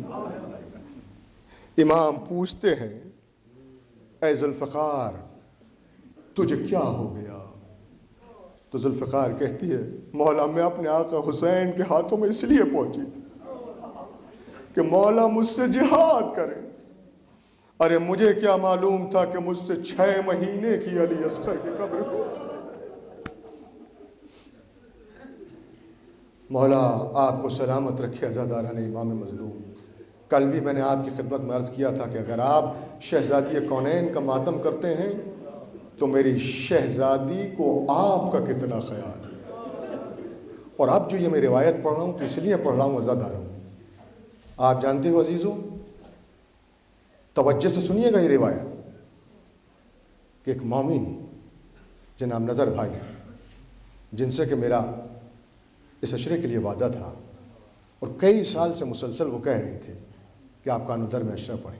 امام پوچھتے ہیں اے ذوالفقار تجھے کیا ہو گیا؟ تو ذوالفقار کہتی ہے مولا میں اپنے آقا حسین کے ہاتھوں میں اس لیے پہنچی کہ مولا مجھ سے جہاد کرے، ارے مجھے کیا معلوم تھا کہ مجھ سے 6 مہینے کی علی اصغر کی قبر ہو۔ مولا آپ کو سلامت رکھے عزاداران امام مظلوم۔ کل بھی میں نے آپ کی خدمت میں عرض کیا تھا کہ اگر آپ شہزادی کونین کا ماتم کرتے ہیں تو میری شہزادی کو آپ کا کتنا خیال ہے۔ اور اب جو یہ میں روایت پڑھ رہا ہوں تو اس لیے پڑھ رہا ہوں عزاداروں، آپ جانتے ہو عزیزوں، توجہ سے سنیے گا یہ روایت، کہ ایک مومن جناب نظر بھائی، جن سے کہ میرا اس عشرے کے لیے وعدہ تھا اور کئی سال سے مسلسل وہ کہہ رہے تھے کہ آپ کانودر میں عشرہ پڑھیں،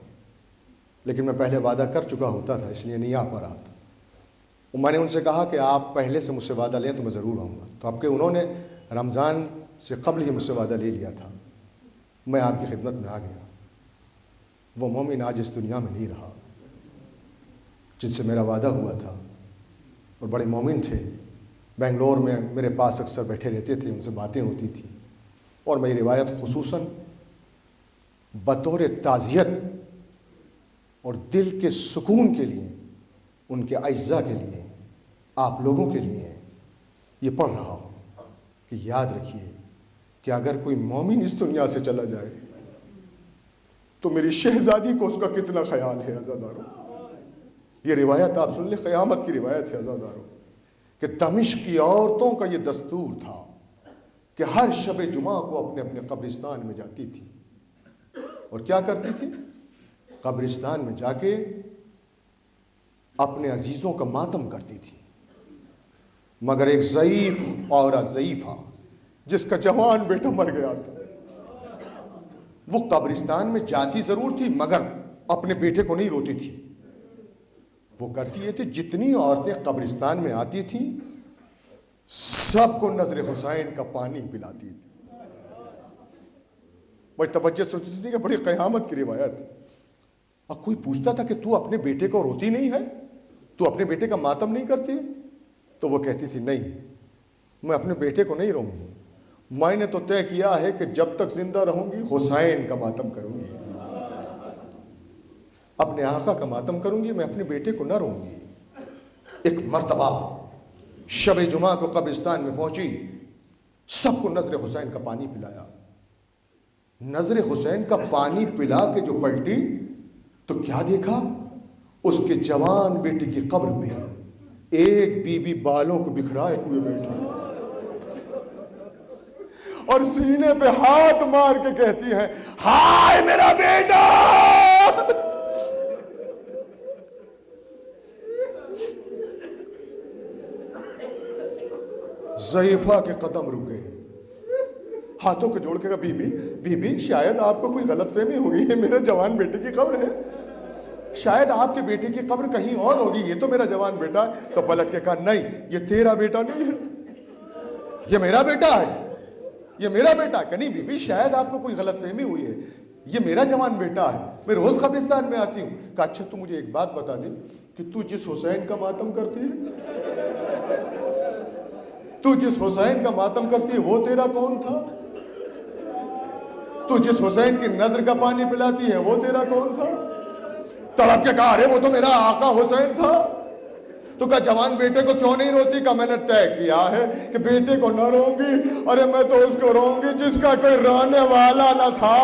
لیکن میں پہلے وعدہ کر چکا ہوتا تھا اس لیے نہیں آ پا رہا تھا۔ اور میں نے ان سے کہا کہ آپ پہلے سے مجھ سے وعدہ لیں تو میں ضرور آؤں گا، تو اب کہ انہوں نے رمضان سے قبل ہی مجھ سے وعدہ لے لیا تھا، میں آپ کی خدمت میں آ گیا۔ وہ مومن آج اس دنیا میں نہیں رہا جن سے میرا وعدہ ہوا تھا، اور بڑے مومن تھے، بنگلور میں میرے پاس اکثر بیٹھے رہتے تھے، ان سے باتیں ہوتی تھیں، اور میں یہ روایت خصوصاً بطور تعزیت اور دل کے سکون کے لیے، ان کے اعزاء کے لیے، آپ لوگوں کے لیے یہ پڑھ رہا ہوں کہ یاد رکھیے کہ اگر کوئی مومن اس دنیا سے چلا جائے تو میری شہزادی کو اس کا کتنا خیال ہے عزاداروں۔ یہ روایت آپ سن لیں، قیامت کی روایت ہے عزاداروں، کہ دمشق کی عورتوں کا یہ دستور تھا کہ ہر شب جمعہ کو اپنے اپنے قبرستان میں جاتی تھی، اور کیا کرتی تھی؟ قبرستان میں جا کے اپنے عزیزوں کا ماتم کرتی تھی۔ مگر ایک ضعیف عورت، ضعیفہ، جس کا جوان بیٹا مر گیا تھا، وہ قبرستان میں جاتی ضرور تھی مگر اپنے بیٹے کو نہیں روتی تھی۔ وہ کرتی یہ تھی، جتنی عورتیں قبرستان میں آتی تھیں سب کو نظر حسین کا پانی پلاتی تھی۔ وہ توجہ سنتی تھی کہ بڑی قیامت کی روایت۔ اب کوئی پوچھتا تھا کہ تو اپنے بیٹے کو روتی نہیں ہے، تو اپنے بیٹے کا ماتم نہیں کرتی؟ تو وہ کہتی تھی نہیں، میں اپنے بیٹے کو نہیں روں گی، میں نے تو طے کیا ہے کہ جب تک زندہ رہوں گی حسین کا ماتم کروں گی، اپنے آقا کا ماتم کروں گی، میں اپنے بیٹے کو نہ روں گی۔ ایک مرتبہ شب جمعہ کو قبرستان میں پہنچی، سب کو نظر حسین کا پانی پلایا۔ نظر حسین کا پانی پلا کے جو پلٹی تو کیا دیکھا؟ اس کے جوان بیٹے کی قبر پہ ایک بی بی بالوں کو بکھرائے ہوئے بیٹھی اور سینے پہ ہاتھ مار کے کہتی ہے ہائے میرا بیٹا۔ ضعیفہ کے قدم رکے، ہاتھوں کو جوڑ کے کہا بی بی شاید آپ کو کوئی غلط فہمی ہوگی، یہ میرے جوان بیٹے کی قبر ہے، شاید آپ کے بیٹے کی قبر کہیں اور ہوگی، یہ تو میرا جوان بیٹا ہے۔ تو پلٹ کے کہا نہیں، یہ تیرا بیٹا نہیں ہے، یہ میرا بیٹا ہے، یہ میرا بیٹا ہے۔ کہ نہیں بی بی شاید آپ کو کوئی غلط فہمی ہوئی ہے، یہ میرا جوان بیٹا ہے، میں روز قبرستان میں آتی ہوں۔ کہا اچھا تو مجھے ایک بات بتا دے کہ تو جس حسین کا ماتم کرتی ہے، تو جس حسین کا ماتم کرتی ہے وہ تیرا کون تھا؟ تو جس حسین کی نظر کا پانی پلاتی ہے وہ تیرا کون تھا؟ تڑپ کے کہا ارے وہ تو میرا آقا حسین تھا۔ تو کہا جوان بیٹے کو کیوں نہیں روتی؟ کہا میں نے طے کیا ہے کہ بیٹے کو نہ روں گی، ارے میں تو اس کو روں گی جس کا کوئی رونے والا نہ تھا۔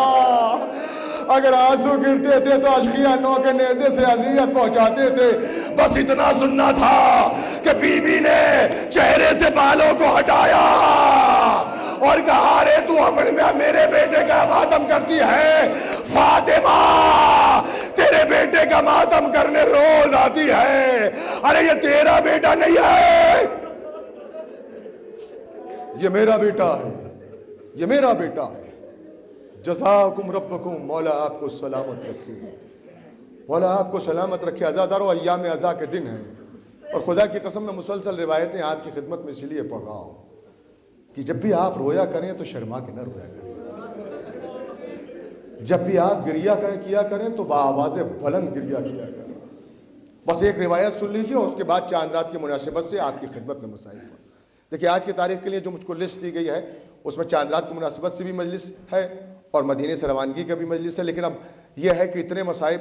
اگر آنسو گرتے تھے تو اشقیہ نو کے نیزے سے اذیت پہنچاتے تھے. بس اتنا سننا تھا کہ بی بی نے چہرے سے بالوں کو ہٹایا اور کہا رے تو اپنے میرے بیٹے کا ماتم کرتی ہے. فاطمہ تیرے بیٹے کا ماتم کرنے روز آتی ہے. ارے یہ تیرا بیٹا نہیں ہے، یہ میرا بیٹا ہے، یہ میرا بیٹا ہے. جزاکم ربکم، مولا آپ کو سلامت رکھے، مولا آپ کو سلامت رکھے. عزادارو ایام عزا کے دن ہیں اور خدا کی قسم میں مسلسل روایتیں آپ کی خدمت میں اس لیے پڑھ رہا ہوں کہ جب بھی آپ رویا کریں تو شرما کے نہ رویا کریں، جب بھی آپ گریا کیا کریں تو بآواز بلند گریا کیا کریں. بس ایک روایت سن لیجیے اور اس کے بعد چاند رات کی مناسبت سے آپ کی خدمت میں مسائل پر. دیکھیں آج کی تاریخ کے لیے جو مجھ کو لسٹ دی گئی ہے اس میں چاند رات کی مناسبت سے بھی مجلس ہے اور مدینے سے روانگی کا بھی مجلس ہے، لیکن اب یہ ہے کہ اتنے مسائل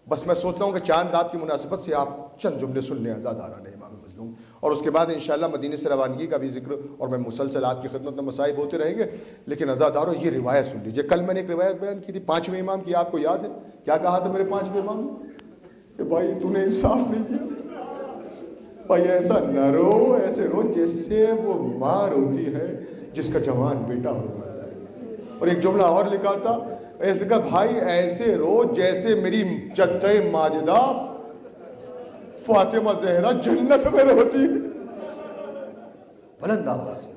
بس میں سوچتا ہوں کہ چاند رات کی مناسبت سے آپ چند جملے سن لیں عزاداران امام مظلوم، اور اس کے بعد انشاءاللہ مدینے سے روانگی کا بھی ذکر اور میں مسلسل آپ کی خدمت میں مصائب ہوتے رہیں گے. لیکن عزادارو یہ روایت سن لیجیے. کل میں نے ایک روایت بیان کی تھی پانچویں امام کی، آپ کو یاد ہے کیا کہا تھا میرے پانچویں امام نے؟ کہ بھائی تو نے انصاف نہیں کیا بھائی، ایسا نہ رو، ایسے رو جیسے وہ ماں روتی ہے جس کا جوان بیٹا ہوگا. اور ایک جملہ اور لکھا تھا، ایسے کہا بھائی ایسے رو جیسے میری جدہ ماجدہ فاطمہ زہرا جنت میں روتی ہے. بلند آواز سے.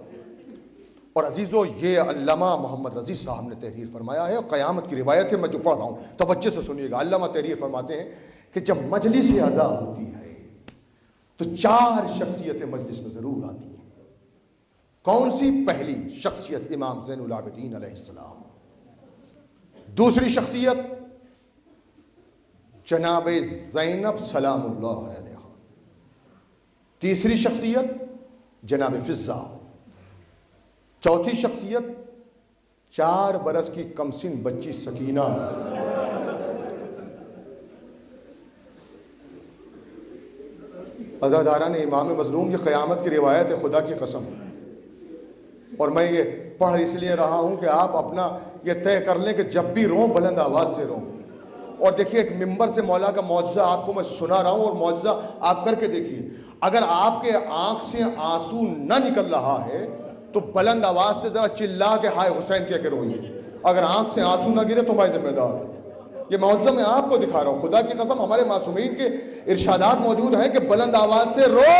اور عزیزو یہ علامہ محمد رضی صاحب نے تحریر فرمایا ہے اور قیامت کی روایت ہے، میں جو پڑھ رہا ہوں توجہ سے سنیے گا. علامہ تحریر فرماتے ہیں کہ جب مجلس عزا ہوتی ہے تو چار شخصیتیں مجلس میں ضرور آتی ہیں. کون سی؟ پہلی شخصیت امام زین العابدین علیہ السلام، دوسری شخصیت جناب زینب سلام اللہ علیہ، تیسری شخصیت جناب فضہ، چوتھی شخصیت 4 برس کی کمسن بچی سکینہ. عزاداران امام مظلوم یہ قیامت کی روایت ہے خدا کی قسم. اور میں یہ پڑھ اس لیے رہا ہوں کہ آپ اپنا یہ طے کر لیں کہ جب بھی روں بلند آواز سے روں. اور دیکھیے ایک ممبر سے مولا کا معجزہ آپ کو میں سنا رہا ہوں اور معجزہ آپ کر کے دیکھیے. اگر آپ کے آنکھ سے آنسو نہ نکل رہا ہے تو بلند آواز سے ذرا چلا کے ہائے حسین کہہ کے روئیے. اگر آنکھ سے آنسو نہ گرے تو میں ذمہ دار ہوں. یہ معجزہ میں آپ کو دکھا رہا ہوں خدا کی قسم. ہمارے معصومین کے ارشادات موجود ہیں کہ بلند آواز سے رو.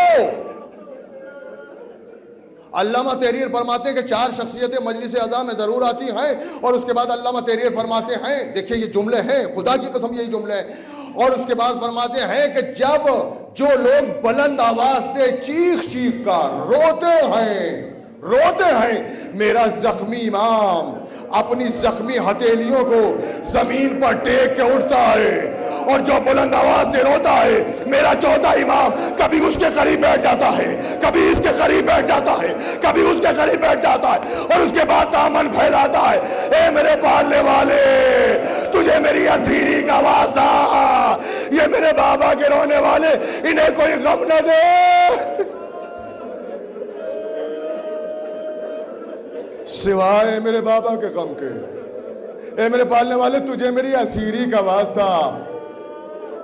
علامہ تحریر فرماتے ہیں کہ 4 شخصیتیں مجلس عزا میں ضرور آتی ہیں اور اس کے بعد علامہ تحریر فرماتے ہیں، دیکھیں یہ جملے ہیں خدا کی قسم یہی جملے ہیں، اور اس کے بعد فرماتے ہیں کہ جب جو لوگ بلند آواز سے چیخ چیخ کر روتے ہیں میرا زخمی امام اپنی زخمی ہتھیلیوں کو زمین پر ٹیک کے اٹھتا ہے اور جو بلند آواز سے روتا ہے میرا چوتھا امام کبھی اس کے قریب بیٹھ جاتا ہے، کبھی اس کے قریب بیٹھ جاتا ہے، کبھی اس کے قریب بیٹھ جاتا ہے اور اس کے بعد دامن پھیلاتا ہے. اے میرے پالنے والے تجھے میری اسیری کا واسطہ، یہ میرے بابا کے رونے والے انہیں کوئی غم نہ دے. سوائے میرے بابا کے غم کے. اے میرے پالنے والے تجھے میری اسیری کا واسطہ،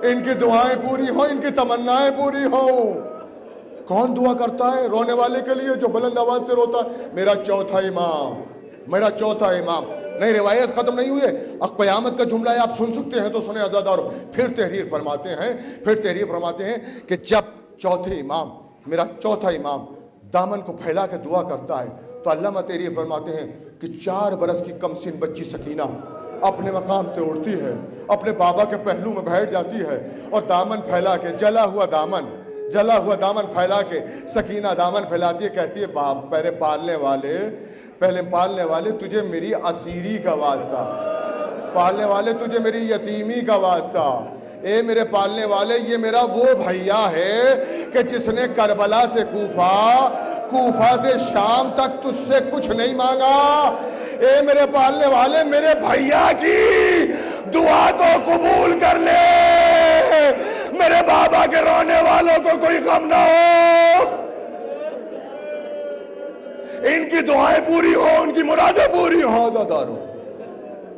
ان کی دعائیں پوری ہوں، ان کی تمنائیں پوری ہوں. کون دعا کرتا ہے رونے والے کے لیے؟ جو بلند آواز سے روتا ہے میرا چوتھا امام، میرا چوتھا امام. نہیں روایت ختم نہیں ہوئی ہے، اب قیامت کا جملہ ہے آپ سن سکتے ہیں تو سنیں عزادارو. پھر تحریر فرماتے ہیں کہ جب چوتھے امام میرا چوتھا امام دامن کو پھیلا کے دعا کرتا ہے تو علامہ تحریر فرماتے ہیں کہ 4 برس کی کمسن بچی سکینہ اپنے مقام سے اٹھتی ہے، اپنے بابا کے پہلو میں بیٹھ جاتی ہے اور دامن پھیلا کے جلا ہوا دامن پھیلا کے سکینہ دامن پھیلاتی ہے، کہتی ہے باپ پہلے پالنے والے تجھے میری اسیری کا واسطہ، پالنے والے تجھے میری یتیمی کا واسطہ. اے میرے پالنے والے یہ میرا وہ بھیا ہے کہ جس نے کربلا سے کوفہ سے شام تک تجھ سے کچھ نہیں مانگا. اے میرے پالنے والے میرے بھیا کی دعا کو قبول کر لے، میرے بابا کے رونے والوں کو کوئی غم نہ ہو، ان کی دعائیں پوری ہوں، ان کی مرادیں پوری ہوں. دادارو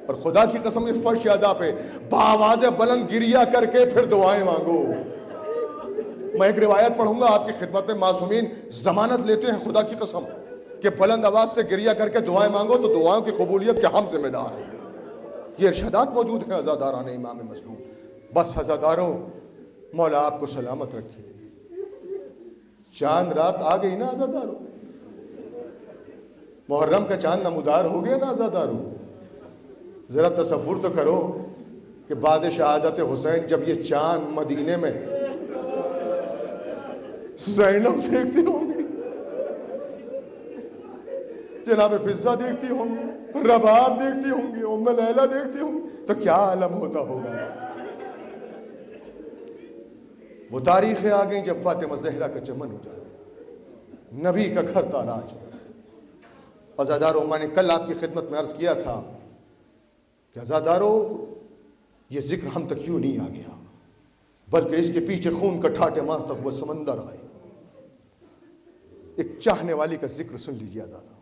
اور خدا کی قسم اس فرش ادا پہ بآواز بلند گریا کر کے پھر دعائیں مانگو. میں ایک روایت پڑھوں گا آپ کی خدمت میں. معصومین ضمانت لیتے ہیں خدا کی قسم کہ بلند آواز سے گریا کر کے دعائیں مانگو تو دعاؤں کی قبولیت کے ہم ذمہ دار ہیں. یہ ارشادات موجود ہیں عزاداران امام مظلوم. بس عزاداروں، مولا آپ کو سلامت رکھے. چاند رات آ گئی نا عزاداروں، محرم کا چاند نمودار ہو گیا نا عزاداروں. ذرا تصور تو کرو کہ بعد شہادت حسین جب یہ چاند مدینے میں زینب دیکھتی ہوں گی، جناب فضہ دیکھتی ہوں گی، رباب دیکھتی ہوں گی، ام لیلہ دیکھتی ہوں گی، تو کیا عالم ہوتا ہوگا. وہ تاریخیں آ گئیں جب فاطمہ زہرا کا چمن ہو جائے، نبی کا گھر تاراج ہو. عزاداروں، میں نے کل آپ کی خدمت میں عرض کیا تھا کہ عزاداروں یہ ذکر ہم تک کیوں نہیں آ گیا، بلکہ اس کے پیچھے خون کا ٹھاٹے مارتا ہوا سمندر آئے. ایک چاہنے والی کا ذکر سن لیجیے عزاداروں.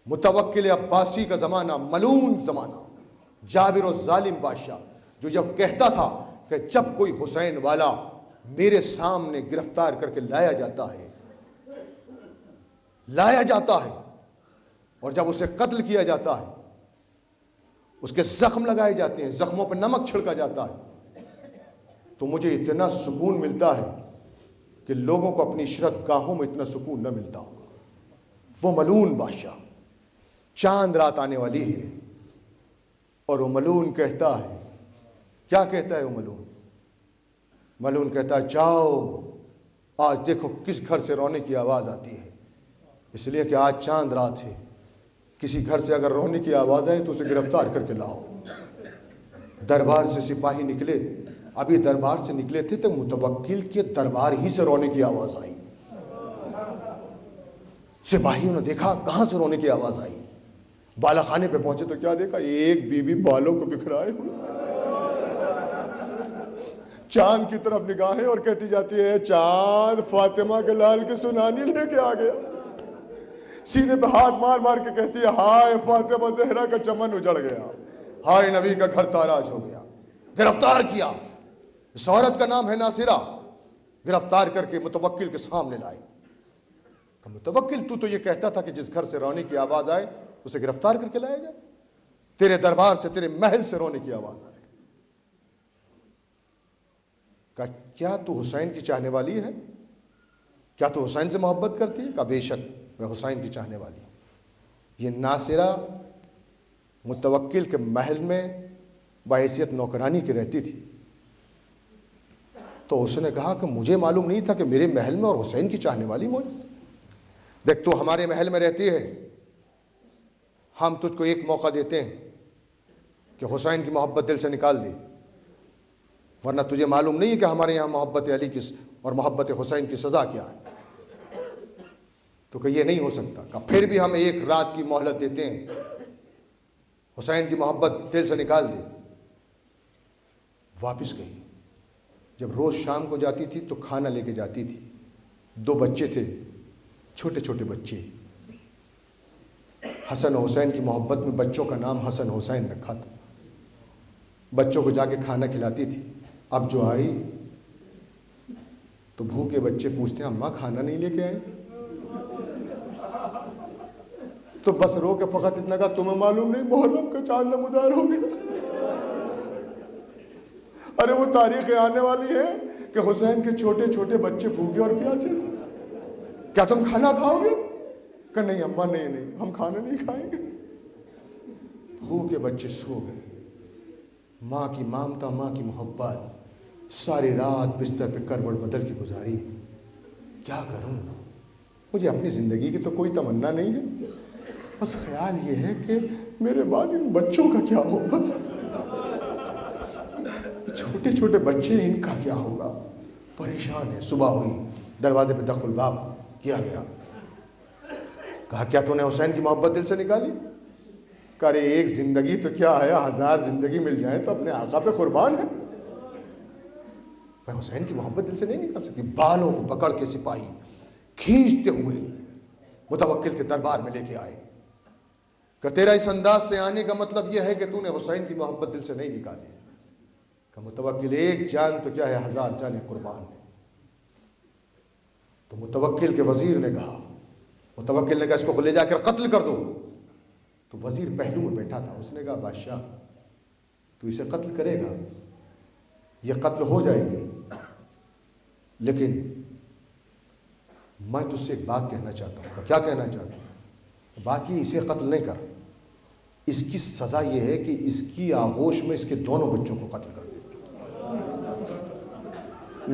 متوکل عباسی کا زمانہ، ملعون زمانہ، جابر و ظالم بادشاہ، جو جب کہتا تھا کہ جب کوئی حسین والا میرے سامنے گرفتار کر کے لایا جاتا ہے اور جب اسے قتل کیا جاتا ہے، اس کے زخم لگائے جاتے ہیں، زخموں پہ نمک چھڑکا جاتا ہے، تو مجھے اتنا سکون ملتا ہے کہ لوگوں کو اپنی عشرت گاہوں میں اتنا سکون نہ ملتا ہوگا. وہ ملعون بادشاہ، چاند رات آنے والی ہے اور وہ ملعون کہتا ہے، کیا کہتا ہے وہ ملعون کہتا ہے جاؤ آج دیکھو کس گھر سے رونے کی آواز آتی ہے. اس لیے کہ آج چاند رات ہے، کسی گھر سے اگر رونے کی آواز آئے تو اسے گرفتار کر کے لاؤ. دربار سے سپاہی نکلے، ابھی دربار سے نکلے تھے تو متوکل کے دربار ہی سے رونے کی آواز آئی. سپاہیوں نے دیکھا کہاں سے رونے کی آواز آئی. بالا خانے پہ پہنچے تو کیا دیکھا، ایک بیوی بالوں کو بکھرائے ہوئے چاند کی طرف نگاہیں اور کہتی جاتی ہے چاند فاطمہ کے لال کی سنانی لے کے آ گیا. سینے پہ ہاتھ مار مار کے کہتی ہے ہائے فاطمہ زہرا کا چمن اجڑ گیا، ہائے نبی کا گھر تاراج ہو گیا. گرفتار کیا، اس عورت کا نام ہے ناصرہ. گرفتار کر کے متوکل کے سامنے لائے. متوکل تو یہ کہتا تھا کہ جس گھر سے رونے کی آواز آئے اسے گرفتار کر کے لایا جائے، تیرے دربار سے، تیرے محل سے رونے کی آواز آئے. کہا کیا تو حسین کی چاہنے والی ہے؟ کیا تو حسین سے محبت کرتی ہے؟ کہا بے شک میں حسین کی چاہنے والی ہوں. یہ ناصرہ متوکل کے محل میں بحیثیت نوکرانی کی رہتی تھی. تو اس نے کہا کہ مجھے معلوم نہیں تھا کہ میرے محل میں اور حسین کی چاہنے والی موجود. دیکھ تو ہمارے محل میں رہتی ہے، ہم تجھ کو ایک موقع دیتے ہیں کہ حسین کی محبت دل سے نکال دی، ورنہ تجھے معلوم نہیں ہے کہ ہمارے یہاں محبت علی کی اور محبت حسین کی سزا کیا ہے. تو کہ یہ نہیں ہو سکتا. کہ پھر بھی ہم ایک رات کی مہلت دیتے ہیں، حسین کی محبت دل سے نکال دی. واپس گئی. جب روز شام کو جاتی تھی تو کھانا لے کے جاتی تھی. 2 بچے تھے، چھوٹے چھوٹے بچے. حسن و حسین کی محبت میں بچوں کا نام حسن حسین رکھا تھا. بچوں کو جا کے کھانا کھلاتی تھی. اب جو آئی تو بھوکے بچے پوچھتے ہیں اماں کھانا نہیں لے کے آئے؟ تو بس رو کے فقط اتنا کہا تمہیں معلوم نہیں محرم کا چاند نمودار ہو گیا. ارے وہ تاریخیں آنے والی ہے کہ حسین کے چھوٹے چھوٹے بچے بھوکے اور پیاسے تھے. کیا تم کھانا کھاؤ گے؟ کہ نہیں اماں نہیں ہم کھانا نہیں کھائیں گے. بھوکے بچے سو گئے. ماں کی مامتا، ماں کی محبت ساری رات بستر پہ کروٹ بدل کے گزاری. کیا کروں، مجھے اپنی زندگی کی تو کوئی تمنا نہیں ہے، بس خیال یہ ہے کہ میرے بعد ان بچوں کا کیا ہوگا، چھوٹے چھوٹے بچے ان کا کیا ہوگا. پریشان ہے. صبح ہوئی، دروازے پہ دخل باب کیا گیا. کہا کیا تو نے حسین کی محبت دل سے نکالی؟ کہا رے ایک زندگی تو کیا ہے، 1000 زندگی مل جائیں تو اپنے آقا پہ قربان ہے. میں حسین کی محبت دل سے نہیں نکال سکتی. بالوں کو پکڑ کے سپاہی کھینچتے ہوئے متوکل کے دربار میں لے کے آئے. کہ تیرا اس انداز سے آنے کا مطلب یہ ہے کہ تو نے حسین کی محبت دل سے نہیں نکالی. کہ متوکل ایک جان تو کیا ہے 1000 جانیں قربان. تو متوکل کے وزیر نے کہا، متوکل نے کہا اس کو لے جا کر قتل کر دو. تو وزیر پہلو میں بیٹھا تھا، اس نے کہا بادشاہ تو اسے قتل کرے گا، یہ قتل ہو جائے گی، لیکن میں تجھ سے ایک بات کہنا چاہتا ہوں. کیا کہنا چاہتا ہوں؟ بات یہ اسے قتل نہیں کر، اس کی سزا یہ ہے کہ اس کی آغوش میں اس کے دونوں بچوں کو قتل کر دے.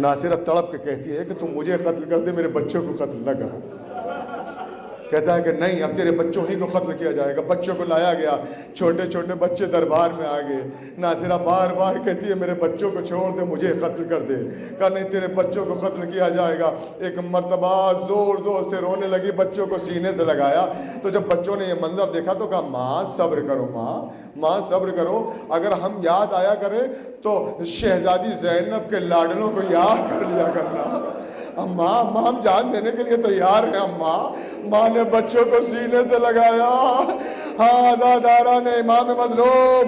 ناصرہ تڑپ کے کہتی ہے کہ تم مجھے قتل کر دے، میرے بچوں کو قتل نہ کر. کہتا ہے کہ نہیں، اب تیرے بچوں ہی کو قتل کیا جائے گا. بچوں کو لایا گیا، چھوٹے چھوٹے بچے دربار میں آ گئے. ناصرہ بار بار کہتی ہے میرے بچوں کو چھوڑ دے، مجھے قتل کر دے. کہا نہیں، تیرے بچوں کو قتل کیا جائے گا. ایک مرتبہ زور زور سے رونے لگی، بچوں کو سینے سے لگایا. تو جب بچوں نے یہ منظر دیکھا تو کہا ماں صبر کرو، ماں صبر کرو. اگر ہم یاد آیا کریں تو شہزادی زینب کے لاڈلوں کو یاد کر لیا کرنا. اماں ہم جان دینے کے لیے تیار ہیں. ماں نے بچوں کو سینے سے لگایا. ہاں عزادارہ نے امام مظلوم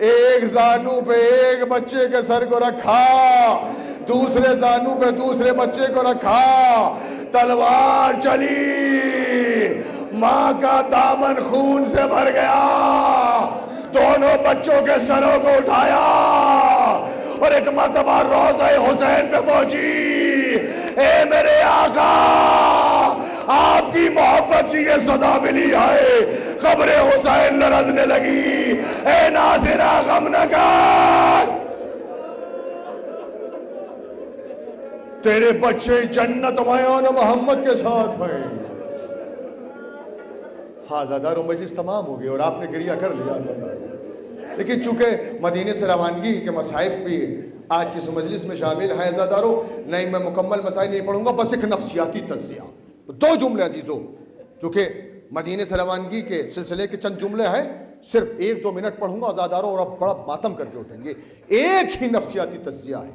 ایک زانو پہ ایک بچے کے سر کو رکھا، دوسرے زانو پہ دوسرے بچے کو رکھا. تلوار چلی، ماں کا دامن خون سے بھر گیا. دونوں بچوں کے سروں کو اٹھایا اور ایک مرتبہ روضہ حسین پہ پہنچی. اے میرے آقا، آپ کی محبت کی یہ صدا ملی ہے. قبر حسین لرزنے لگی. اے ناصرہ غم نہ کر، تیرے بچے جنت میان محمد کے ساتھ ہیں. ہاں زاداروں مجلس تمام ہو گئی اور آپ نے گریہ کر لیا. لیکن چونکہ مدینے سے روانگی کے مصائب بھی آج کی اس مجلس میں شامل ہیں زاداروں، نہیں میں مکمل مسائل نہیں پڑھوں گا، بس ایک نفسیاتی تجزیہ، 2 جملے عزیزوں، چونکہ مدینے سے روانگی کے سلسلے کے چند جملے ہیں، صرف 1-2 منٹ پڑھوں گا زاداروں، اور اب بڑا ماتم کر کے اٹھیں گے. ایک ہی نفسیاتی تجزیہ ہے.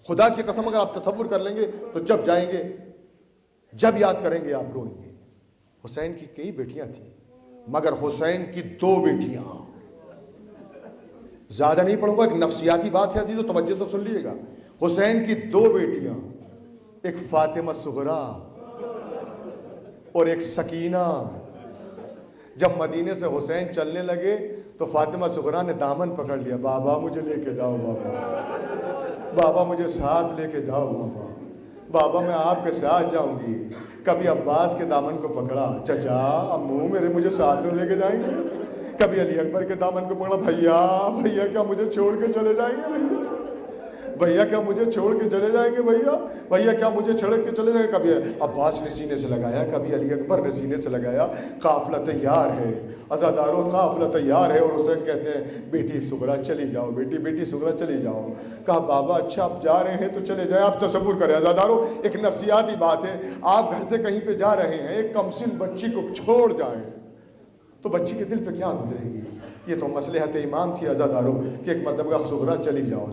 خدا کی قسم اگر آپ تصور کر لیں گے تو جب جائیں گے، جب یاد کریں گے آپ روئیں گے. حسین کی کئی بیٹیاں تھیں، مگر حسین کی 2 بیٹیاں. زیادہ نہیں پڑھوں گا، ایک نفسیاتی بات ہے عزیزو، توجہ سے سن لیے گا. حسین کی 2 بیٹیاں، ایک فاطمہ صغریٰ اور ایک سکینہ. جب مدینے سے حسین چلنے لگے تو فاطمہ صغریٰ نے دامن پکڑ لیا. بابا مجھے لے کے جاؤ، بابا مجھے ساتھ لے کے جاؤ، بابا میں آپ کے ساتھ جاؤں گی. کبھی عباس کے دامن کو پکڑا، چچا امو میرے مجھے ساتھ لے کے جائیں گے. کبھی علی اکبر کے دامن کو پکڑا، بھیا کیا مجھے چھوڑ کے چلے جائیں گے؟ بھیا کیا مجھے چھوڑ کے چلے جائیں گے؟ بھیا کیا مجھے چھوڑ کے چلے جائیں گے؟ کبھی عباس نے سینے سے لگایا، کبھی علی اکبر نے سینے سے لگایا. قافلہ تیار ہے عزاداروں، قافلہ تیار ہے. اور حسین کہتے ہیں بیٹی صغریٰ چلی جاؤ، بیٹی صغریٰ چلی جاؤ. کہا بابا اچھا آپ جا رہے ہیں تو چلے جائیں. آپ تصور کریں عزاداروں، ایک نفسیاتی بات ہے. آپ گھر سے کہیں پہ جا رہے ہیں، ایک کمسن بچی کو چھوڑ جائیں تو بچی کے دل پہ کیا گزرے گی؟ یہ تو مصلحت امام تھی عزاداروں کہ ایک مرتبہ صغریٰ چلی جاؤ.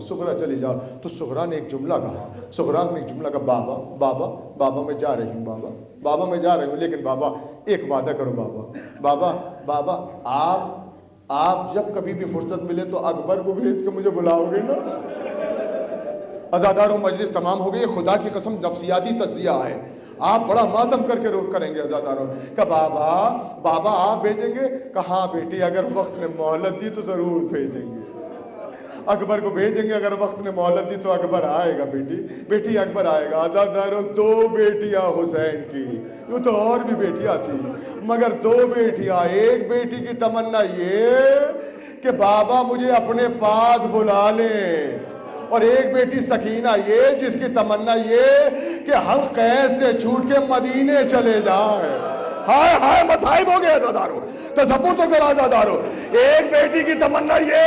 تو صغریٰ نے ایک جملہ کہا، بابا میں جا رہی ہوں، بابا میں جا رہی ہوں، لیکن بابا ایک وعدہ کرو. بابا آپ جب کبھی بھی فرصت ملے تو اکبر کو بھیج کے مجھے بلاؤ گے نا؟ عزاداروں مجلس تمام ہو گئی. خدا کی قسم نفسیاتی تجزیہ ہے. آپ بڑا ماتم کر کے روک کریں گے عزاداروں کہ بابا آپ بھیجیں گے؟ کہاں بیٹی اگر وقت نے مہلت دی تو ضرور بھیجیں گے. اکبر کو بھیجیں گے، اگر وقت نے مہلت دی تو اکبر آئے گا. بیٹی اکبر آئے گا. عزاداروں 2 بیٹیاں حسین کی، یوں تو اور بھی بیٹیاں تھیں مگر 2 بیٹیاں. ایک بیٹی کی تمنا یہ کہ بابا مجھے اپنے پاس بلا لیں، اور ایک بیٹی سکینہ یہ جس کی تمنا یہ کہ ہم قید سے چھوٹ کے مدینے چلے جائیں. ہائے مصائب ہو گئے عزاداروں، تصور تو کرا عزاداروں. ایک بیٹی کی تمنا یہ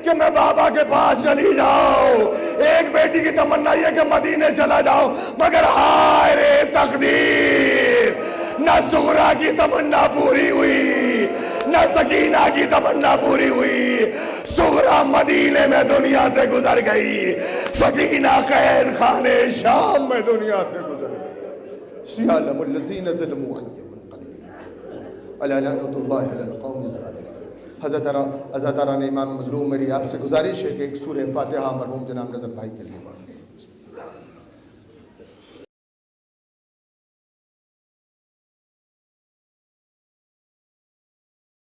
کہ میں بابا کے پاس چلی جاؤں، ایک بیٹی کی تمنا یہ کہ مدینے چلا جاؤں. مگر ہائے رے تقدیر، نہ صغریٰ کی تمنا پوری ہوئی، نہ سکینہ کی تمنا پوری ہوئی. صغریٰ مدینے میں دنیا سے گزر گئی، سکینہ قید خانے شام میں دنیا سے گزر گئی. سیعلم الذین ظلموا ان یمنقلبوا. لعنۃ اللہ علی القوم الظالمین۔ حضرت نے امام مظلوم، میری آپ سے گزارش ہے کہ ایک سورہ فاتحہ مرحوم جناب نظر بھائی کے لیے پڑھیں۔